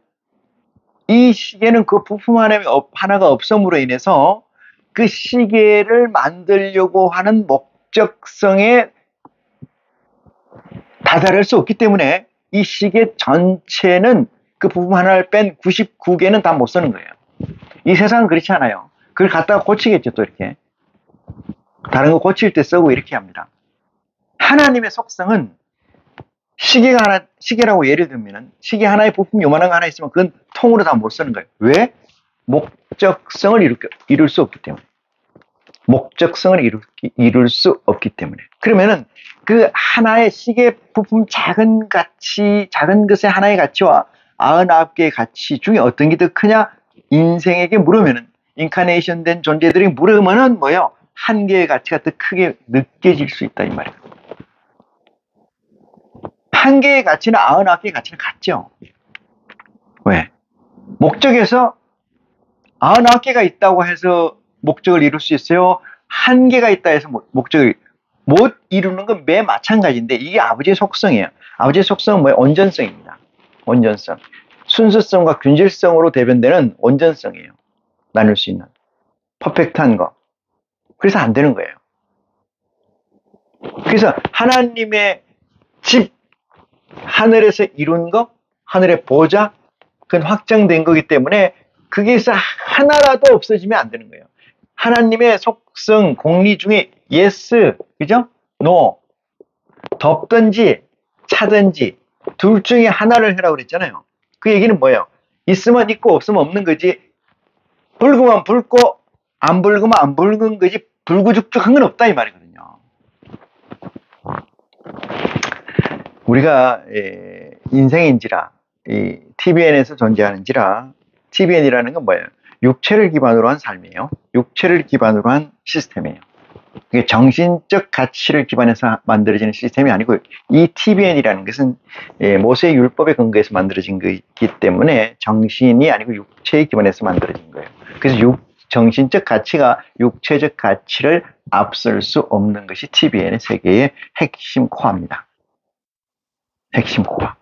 그 부품 하나가 없음으로 인해서 그 시계를 만들려고 하는 목적성에 다다를 수 없기 때문에 이 시계 전체는 그 부품 하나를 뺀 99개는 다 못 쓰는 거예요. 이 세상은 그렇지 않아요. 그걸 갖다가 고치겠죠, 또 이렇게. 다른 거 고칠 때 쓰고 이렇게 합니다. 하나님의 속성은 시계라고 예를 들면은 시계 하나의 부품이 요만한 거 하나 있으면 그건 통으로 다 못 쓰는 거예요. 왜? 목적성을 이룰 수 없기 때문에. 목적성을 이룰 수 없기 때문에. 그러면은 그 하나의 시계 부품 작은 것의 하나의 가치와 99개의 가치 중에 어떤 게 더 크냐? 인생에게 물으면은, 인카네이션 된 존재들이 물으면은 뭐요? 한 개의 가치가 더 크게 느껴질 수 있다, 이 말이에요. 한 개의 가치나 99개의 가치는 같죠. 왜? 목적에서 99개가 있다고 해서 목적을 이룰 수 있어요? 한 개가 있다 해서 목적을 못 이루는 건 매 마찬가지인데 이게 아버지의 속성이에요. 아버지의 속성은 뭐예요? 온전성입니다. 온전성. 순수성과 균질성으로 대변되는 온전성이에요. 나눌 수 있는 퍼펙트한 거. 그래서 안 되는 거예요. 그래서 하나님의 집, 하늘에서 이룬 거, 하늘의 보좌, 그건 확정된 거기 때문에 거기에서 하나라도 없어지면 안 되는 거예요. 하나님의 속성, 공리 중에 yes, 그죠? no, 덮든지 차든지 둘 중에 하나를 해라고 그랬잖아요. 그 얘기는 뭐예요? 있으면 있고 없으면 없는 거지. 붉으면 붉고 안 붉으면 안 붉은 거지 불구죽죽한 건 없다 이 말이거든요. 우리가 인생인지라 이 TBN에서 존재하는지라 TBN이라는 건 뭐예요? 육체를 기반으로 한 삶이에요. 육체를 기반으로 한 시스템이에요. 이게 정신적 가치를 기반해서 만들어지는 시스템이 아니고 이 TBN이라는 것은 모세의 율법에 근거해서 만들어진 거기 때문에 정신이 아니고 육체에 기반해서 만들어진 거예요. 그래서 정신적 가치가 육체적 가치를 앞설 수 없는 것이 TBN의 세계의 핵심 코어입니다. 핵심 코어.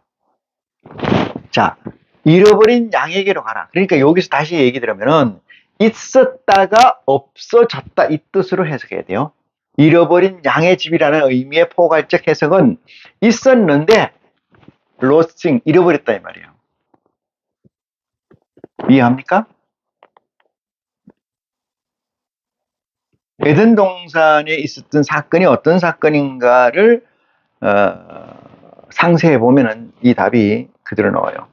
자, 잃어버린 양에게로 가라. 그러니까 여기서 다시 얘기 들으면은 있었다가 없어졌다 이 뜻으로 해석해야 돼요. 잃어버린 양의 집이라는 의미의 포괄적 해석은 있었는데 losing, 잃어버렸다 이 말이에요. 이해합니까? 에덴 동산에 있었던 사건이 어떤 사건인가를 상세해 보면은 이 답이 그대로 나와요.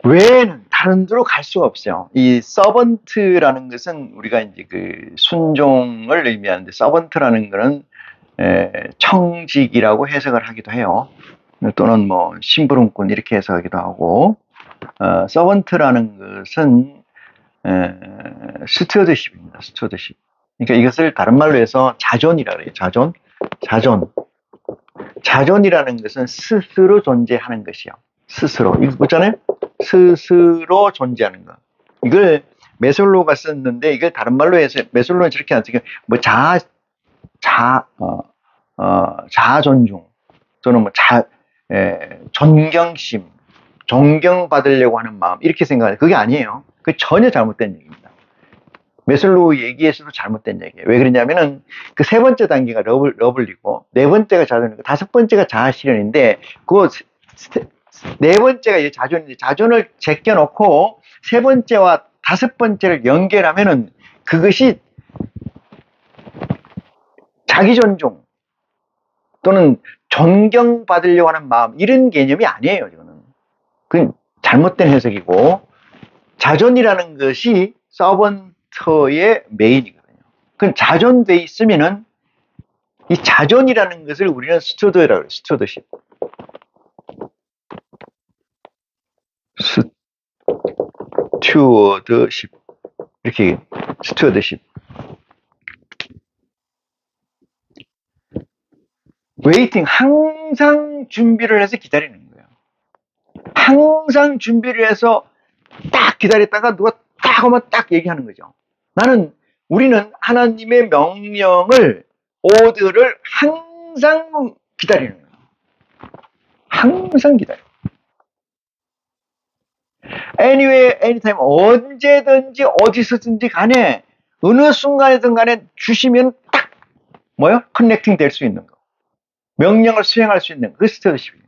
외에는 다른 데로 갈 수가 없어요. 이 서번트라는 것은 우리가 이제 그 순종을 의미하는데 서번트라는 것은 청직이라고 해석을 하기도 해요. 또는 뭐 심부름꾼 이렇게 해석하기도 하고 서번트라는 것은 스튜어드십입니다. 스튜어드십. 그러니까 이것을 다른 말로 해서 자존이라 그래요. 자존이라는 것은 스스로 존재하는 것이요. 스스로. 이거 보잖아요? 스스로 존재하는 거. 이걸 메솔로가 썼는데 이걸 다른 말로 해서 메솔로는 저렇게 안 쓰고 뭐 자존중 또는 뭐 존경심, 존경받으려고 하는 마음 이렇게 생각해요. 그게 아니에요. 그게 전혀 잘못된 얘기입니다. 메슬로우 얘기에서도 잘못된 얘기예요. 왜 그러냐면은 그 세 번째 단계가 러블리고 네 번째가 자존이고 다섯 번째가 자아실현인데 그 네 번째가 자존인데 자존을 제껴놓고 세 번째와 다섯 번째를 연결하면은 그것이 자기 존중 또는 존경받으려고 하는 마음 이런 개념이 아니에요. 이거는 그건 잘못된 해석이고 자존이라는 것이 서번터의 메인이거든요. 그건 자존돼 있으면은 이 자존이라는 것을 우리는 스튜어드라고 해요. 스튜어드십. 스튜어드십. 이렇게 스튜어드십. 웨이팅, 항상 준비를 해서 기다리는 거예요. 항상 준비를 해서 딱 기다렸다가 누가 딱 하면 딱 얘기하는 거죠. 우리는 하나님의 명령을, 오더를 항상 기다리는 거예요. 항상 기다려요. Anywhere, anytime, 언제든지 어디서든지 간에 어느 순간이든 간에 주시면 딱 뭐요? 커넥팅 될 수 있는 거. 명령을 수행할 수 있는 그 스튜어드십이에요.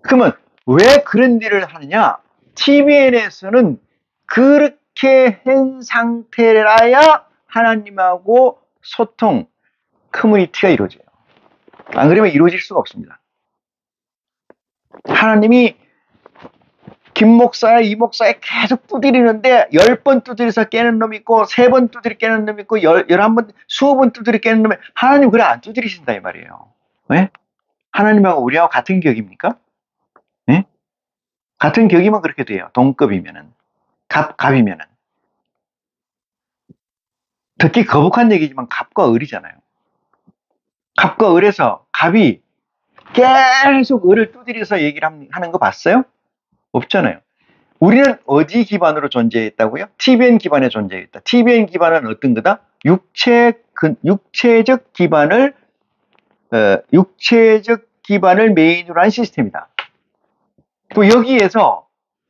그러면 왜 그런 일을 하느냐? TBN에서는 그렇게 한 상태라야 하나님하고 소통, 커뮤니티가 이루어져요. 안 그러면 이루어질 수가 없습니다. 하나님이 김 목사야 이 목사에 계속 두드리는데 10번 두드려서 깨는 놈이 있고 3번 두드려 깨는 놈이 있고 11번, 20번 두드려 깨는 놈이 하나님 그래 안 두드리신다 이 말이에요. 왜? 하나님하고 우리하고 같은 격입니까? 네? 같은 격이면 그렇게 돼요. 동급이면은. 갑이면은. 듣기 거북한 얘기지만 갑과 을이잖아요. 갑과 을에서 갑이 계속 을을 두드려서 얘기를 하는 거 봤어요? 없잖아요. 우리는 어디 기반으로 존재했다고요? TBN 기반에 존재했다. TBN 기반은 어떤 거다? 육체적 기반을 메인으로 한 시스템이다. 또 여기에서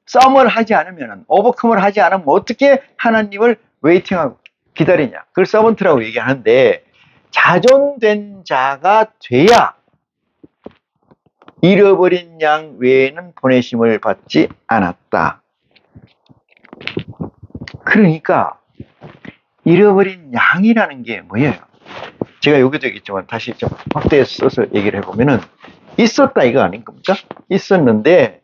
썸을 하지 않으면, 오버컴을 하지 않으면 어떻게 하나님을 웨이팅하고 기다리냐. 그걸 서번트라고 얘기하는데, 자존된 자가 돼야 잃어버린 양 외에는 보내심을 받지 않았다. 그러니까 잃어버린 양이라는 게 뭐예요? 제가 여기도 있지만 다시 좀 확대해서 써서 얘기를 해보면은, 있었다 이거 아닌 겁니까? 있었는데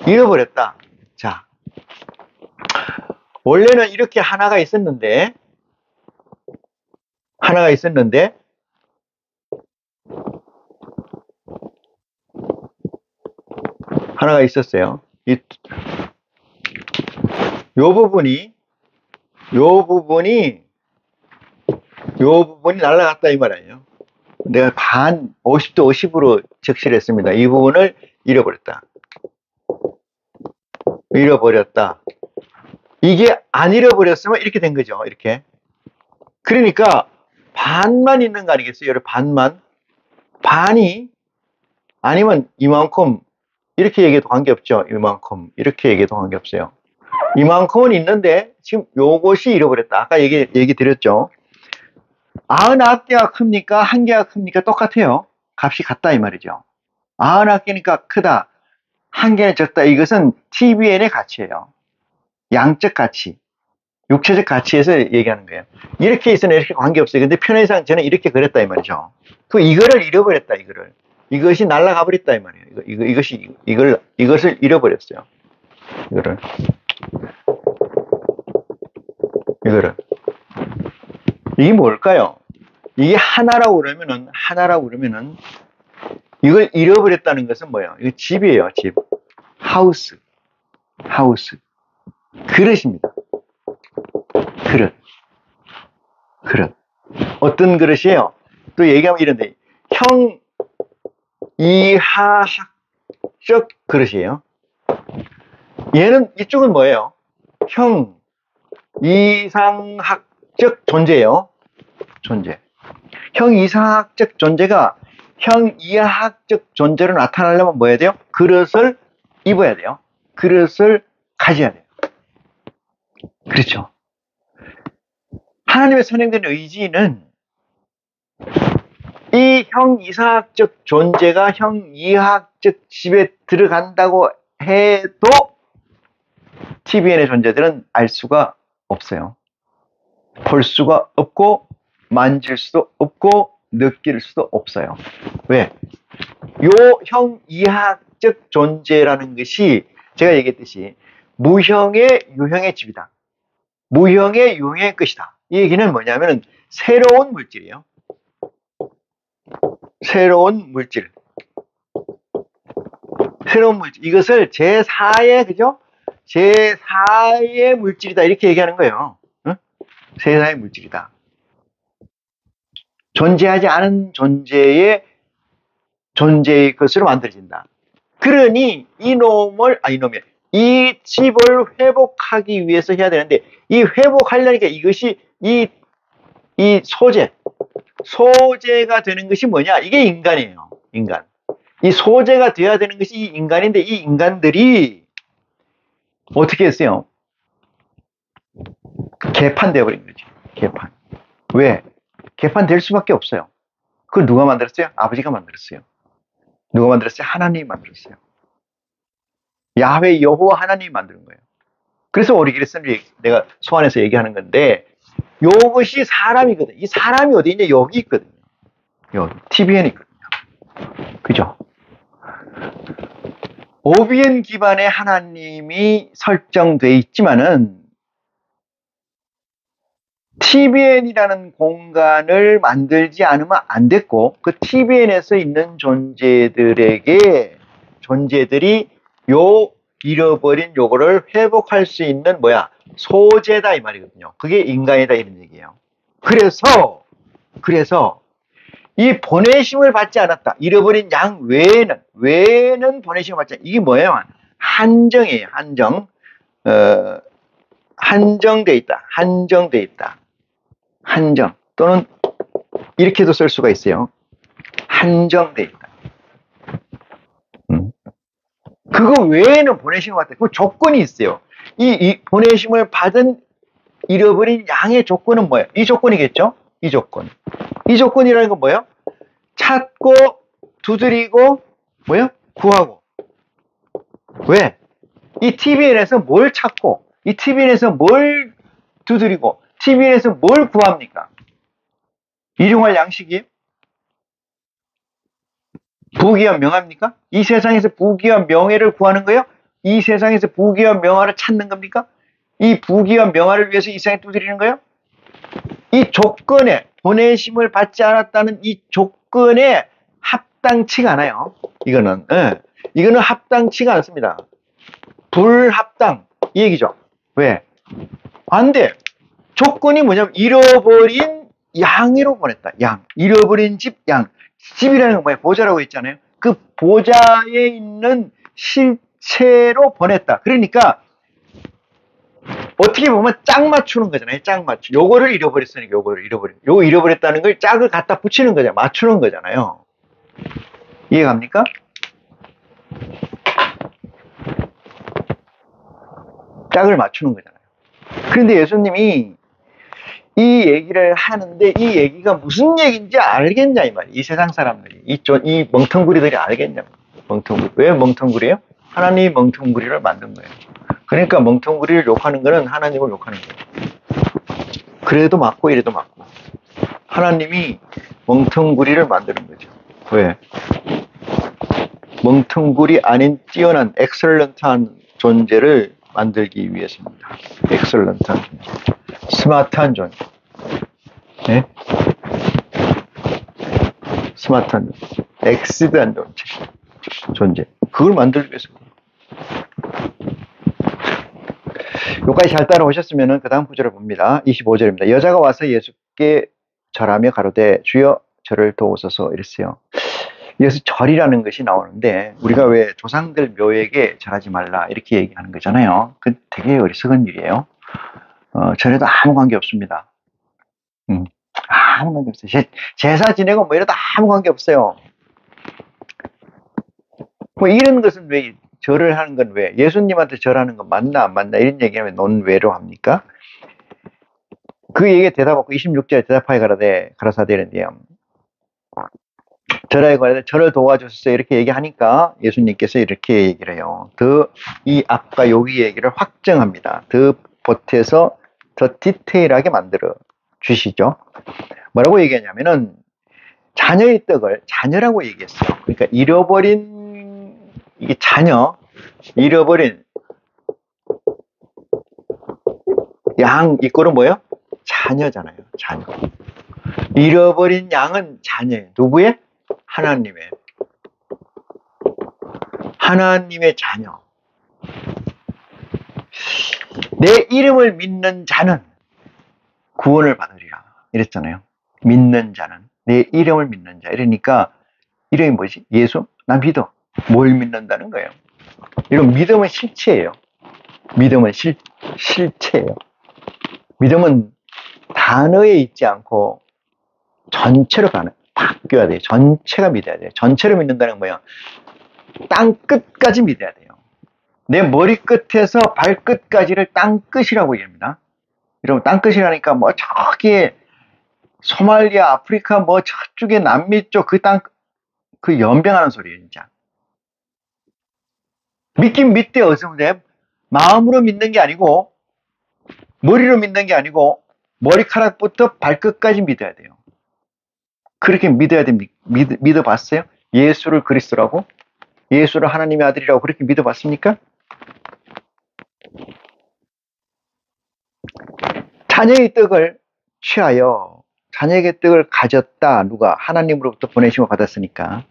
잃어버렸다. 자, 원래는 이렇게 하나가 있었는데 하나가 있었어요. 요 부분이 날아갔다 이 말이에요. 내가 50도 50으로 적시를 했습니다. 이 부분을 잃어버렸다. 이게 안 잃어버렸으면 이렇게 된 거죠. 이렇게. 그러니까 반만 있는 거 아니겠어요? 반만. 반이 아니면 이만큼 이렇게 얘기해도 관계없죠. 이만큼 이렇게 얘기해도 관계없어요. 이만큼은 있는데 지금 요것이 잃어버렸다. 아까 얘기 드렸죠. 99개가 큽니까? 1개가 큽니까? 똑같아요. 값이 같다 이 말이죠. 99개니까 크다. 1개는 적다. 이것은 TBN의 가치예요. 양적 가치, 육체적 가치에서 얘기하는 거예요. 이렇게 있으면 이렇게 관계없어요. 근데 편의상 저는 이렇게 그렸다 이 말이죠. 이거를 잃어버렸다. 이것이 날아가 버렸다 이 말이에요. 이것을 잃어버렸어요. 이게 뭘까요? 이게 하나라고 그러면은 이걸 잃어버렸다는 것은 뭐예요? 이거 집이에요. 집. 하우스. 그릇입니다. 그릇. 어떤 그릇이에요? 또 얘기하면 이런데, 형이하학적 그릇이에요. 이쪽은 뭐예요? 형이상학적 존재예요. 형이상학적 존재가 형이하학적 존재로 나타나려면 뭐 해야 돼요? 그릇을 입어야 돼요. 그릇을 가져야 돼요. 그렇죠. 하나님의 선행된 의지는 이 형이상학적 존재가 형이하학적 집에 들어간다고 해도 TBN의 존재들은 알 수가 없어요. 볼 수가 없고 만질 수도 없고 느낄 수도 없어요. 왜? 요 형이하학적 존재라는 것이 제가 얘기했듯이 무형의 유형의 집이다. 무형의 유형의 것이다. 이 얘기는 뭐냐면 새로운 물질이에요. 새로운 물질. 이것을 제4의 그죠? 제4의 물질이다 이렇게 얘기하는 거예요. 응? 제4의 물질이다. 존재하지 않은 존재의 것으로 만들어진다. 그러니 이 집을 회복하기 위해서 해야 되는데, 이 회복하려니까 이것이 이 소재가 되는 것이 뭐냐? 이게 인간이에요. 인간. 이 소재가 되어야 되는 것이 이 인간인데, 이 인간들이 어떻게 했어요? 개판되어 버린 거지. 개판. 왜? 개판될 수밖에 없어요. 그걸 누가 만들었어요? 아버지가 만들었어요. 누가 만들었어요? 하나님이 만들었어요. 야훼 여호와 하나님이 만드는 거예요. 그래서 우리 그리스도인들이 내가 소환해서 얘기하는 건데, 이것이 사람이거든요. 이 사람이 어디 있냐? 여기 있거든요. 여기 TBN이 있거든요. 그죠? OBN 기반의 하나님이 설정돼 있지만은 TBN이라는 공간을 만들지 않으면 안 됐고, 그 TBN에서 있는 존재들이 요 잃어버린 요거를 회복할 수 있는 소재다 이 말이거든요. 그게 인간이다 이런 얘기예요. 그래서 이 보내심을 받지 않았다. 잃어버린 양 외에는 보내심을 받지 않았다. 이게 뭐예요? 한정이에요. 한정돼 있다. 한정 또는 이렇게도 쓸 수가 있어요. 한정돼 있다. 그거 외에는 보내심을 받다. 그 조건이 있어요. 이 보내심을 받은 잃어버린 양의 조건은 뭐예요? 이 조건이겠죠? 이 조건. 이 조건이라는 건 뭐예요? 찾고, 두드리고, 뭐예요? 구하고. 왜? 이 TVN에서 뭘 찾고, 이 TVN에서 뭘 두드리고, TVN에서 뭘 구합니까? 일용할 양식이에요? 부귀와 명합니까? 이 세상에서 부귀와 명예를 구하는 거예요? 이 세상에서 부귀와 명화를 찾는 겁니까? 이 부귀와 명화를 위해서 이 세상에 두드리는 거예요? 이 조건에 보내심을 받지 않았다는 이 조건에 합당치가 않아요. 이거는 이거는 합당치가 않습니다. 불합당 이 얘기죠. 왜? 안 돼. 조건이 뭐냐면 잃어버린 양으로 보냈다. 양. 잃어버린 집 양. 집이라는 건 뭐예요? 보좌라고 했잖아요. 그 보좌에 있는 실체로 보냈다. 그러니까 어떻게 보면 짝 맞추는 거잖아요. 짝 맞추. 요거를 잃어버렸으니까 요거를 잃어버린. 요거 잃어버렸다는 걸 짝을 갖다 붙이는 거잖아요. 맞추는 거잖아요. 이해갑니까? 짝을 맞추는 거잖아요. 그런데 예수님이 이 얘기를 하는데 이 얘기가 무슨 얘기인지 알겠냐 이 말이에요. 이 세상 사람들이 이 멍텅구리들이 알겠냐. 멍텅구리. 왜 멍텅구리예요? 하나님이 멍텅구리를 만든 거예요. 그러니까 멍텅구리를 욕하는 거는 하나님을 욕하는 거예요. 그래도 맞고 이래도 맞고. 하나님이 멍텅구리를 만드는 거죠. 왜? 멍텅구리 아닌 뛰어난 엑셀런트한 존재를 만들기 위해서입니다. 엑셀런트한 존재. 스마트한 존재. 네? 스마트한 존재. 엑시드한 존재. 그걸 만들기 위해서. 여기까지 잘 따라오셨으면 그 다음 구절을 봅니다. 25절입니다. 여자가 와서 예수께 절하며 가로되 주여 저를 도우소서 이랬어요. 여기서 절이라는 것이 나오는데 우리가 왜 조상들 묘에게 절하지 말라 이렇게 얘기하는 거잖아요. 그 되게 어리석은 일이에요. 절에도 아무 관계 없습니다. 아무 관계 없어요. 제사 지내고 뭐 이러다 아무 관계 없어요. 뭐 이런 것은 왜 절을 하는 건 왜? 예수님한테 절하는 건 맞나 안 맞나 이런 얘기하면 논외로 합니까? 그 얘기에 대답하고 26절에 대답하여 가라사대 이랬는데요. 절하여 가라사대 저를 도와주소서 이렇게 얘기하니까 예수님께서 이렇게 얘기를 해요. 이 앞과 여기 얘기를 확정합니다. 더 보태서 더 디테일하게 만들어 주시죠. 뭐라고 얘기하냐면은 자녀의 떡을 자녀라고 얘기했어요. 그러니까 잃어버린 이게 자녀, 잃어버린 양 이꼴은 뭐예요? 자녀잖아요. 자녀. 잃어버린 양은 자녀예요. 누구의? 하나님의. 하나님의 자녀. 내 이름을 믿는 자는 구원을 받으리라. 이랬잖아요. 믿는 자는. 내 이름을 믿는 자. 이러니까 이름이 뭐지? 예수? 난 믿어. 뭘 믿는다는 거예요? 이런 믿음은 실체예요. 믿음은 실체예요. 믿음은 단어에 있지 않고 전체로 바뀌어야 돼요. 전체가 믿어야 돼요. 전체로 믿는다는 건 뭐예요? 땅 끝까지 믿어야 돼요. 내 머리끝에서 발끝까지를 땅 끝이라고 얘기합니다. 여러분 땅 끝이라니까 뭐 저기에 소말리아, 아프리카 뭐 저쪽에 남미 쪽 그 땅 그 연병하는 소리예요, 진짜. 믿긴 믿대 어서 돼. 마음으로 믿는 게 아니고 머리로 믿는 게 아니고 머리카락부터 발끝까지 믿어야 돼요. 그렇게 믿어야 됩니까? 믿어봤어요? 예수를 그리스도라고? 예수를 하나님의 아들이라고 그렇게 믿어봤습니까? 자녀의 떡을 취하여 자녀의 떡을 가졌다. 누가? 하나님으로부터 보내심을 받았으니까.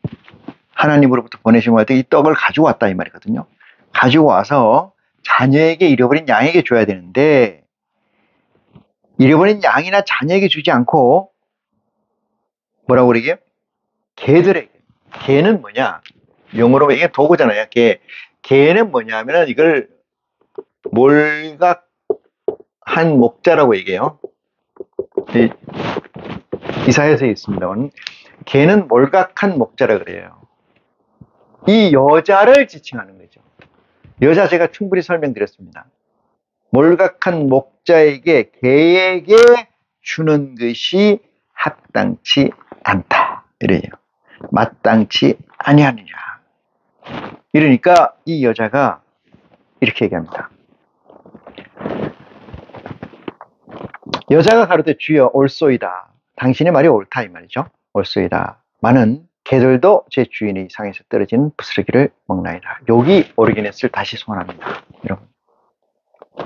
하나님으로부터 보내심을 받을 때 이 떡을 가지고 왔다 이 말이거든요. 가지고 와서 자녀에게 잃어버린 양에게 줘야 되는데 잃어버린 양이나 자녀에게 주지 않고 뭐라고 그러게요? 개들에게. 개는 뭐냐? 영어로 이게 도구잖아요. 개는 뭐냐면은 이걸 몰각한 목자라고 얘기해요. 이사야서에 있습니다만 개는 몰각한 목자라 그래요. 이 여자를 지칭하는 거죠. 여자 제가 충분히 설명드렸습니다. 몰각한 목자에게 개에게 주는 것이 합당치 않다. 이래요. 마땅치 아니하느냐. 이러니까 이 여자가 이렇게 얘기합니다. 여자가 가로되 주여 옳소이다. 당신의 말이 옳다 이 말이죠. 옳소이다. 많은 개들도 제 주인의 상에서 떨어지는 부스러기를 먹나이다. 여기 오리지네스를 다시 소환합니다. 여러분,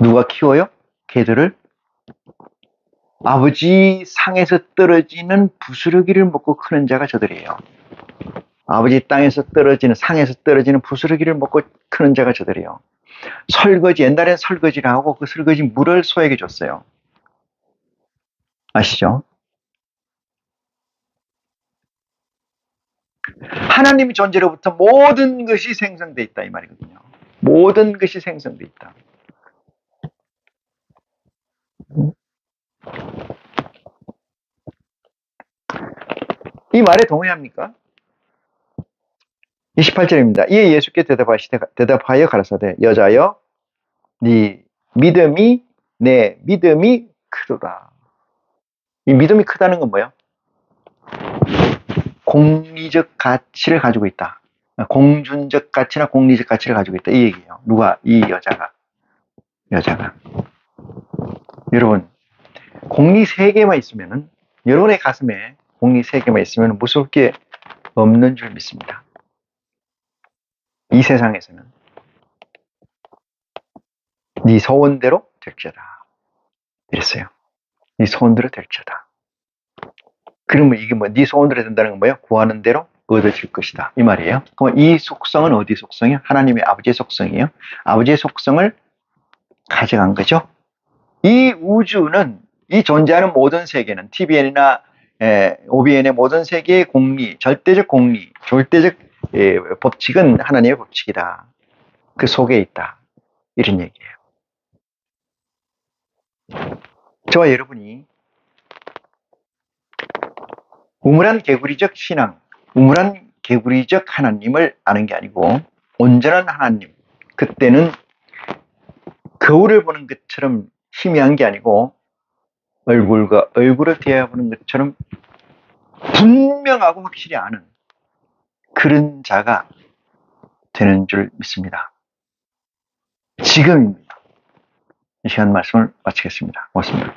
누가 키워요? 개들을? 아버지 상에서 떨어지는 부스러기를 먹고 크는 자가 저들이에요. 아버지 땅에서 떨어지는, 상에서 떨어지는 부스러기를 먹고 크는 자가 저들이에요. 설거지, 옛날엔 설거지를 하고 그 설거지 물을 소에게 줬어요. 아시죠? 하나님의 존재로부터 모든 것이 생성되어 있다 이 말이거든요. 모든 것이 생성되어 있다. 이 말에 동의합니까? 28절입니다. 이에 예수께 대답하여 가라사대 여자여 네 믿음이 내 믿음이 크도다. 이 믿음이 크다는 건 뭐예요? 공리적 가치를 가지고 있다. 공준적 가치나 공리적 가치를 가지고 있다. 이 얘기예요. 누가? 이 여자가. 여러분, 공리 3개만 있으면은, 여러분의 가슴에 공리 3개만 있으면 무서울 게 없는 줄 믿습니다. 이 세상에서는 네 소원대로 될지어다. 이랬어요. 네 소원대로 될지어다. 그러면 이게 뭐, 네 소원대로 된다는 건 뭐예요? 구하는 대로 얻어질 것이다. 이 말이에요. 그럼 이 속성은 어디 속성이에요? 하나님의 아버지의 속성이에요. 아버지의 속성을 가져간 거죠. 이 우주는, 이 존재하는 모든 세계는, TVN이나 OBN의 모든 세계의 공리, 절대적 공리, 절대적 법칙은 하나님의 법칙이다. 그 속에 있다. 이런 얘기예요. 저와 여러분이 우물안 개구리적 신앙, 우물안 개구리적 하나님을 아는 게 아니고 온전한 하나님, 그때는 거울을 보는 것처럼 희미한 게 아니고 얼굴과 얼굴을 대해보는 것처럼 분명하고 확실히 아는 그런 자가 되는 줄 믿습니다. 지금입니다. 이 시간 말씀을 마치겠습니다. 고맙습니다.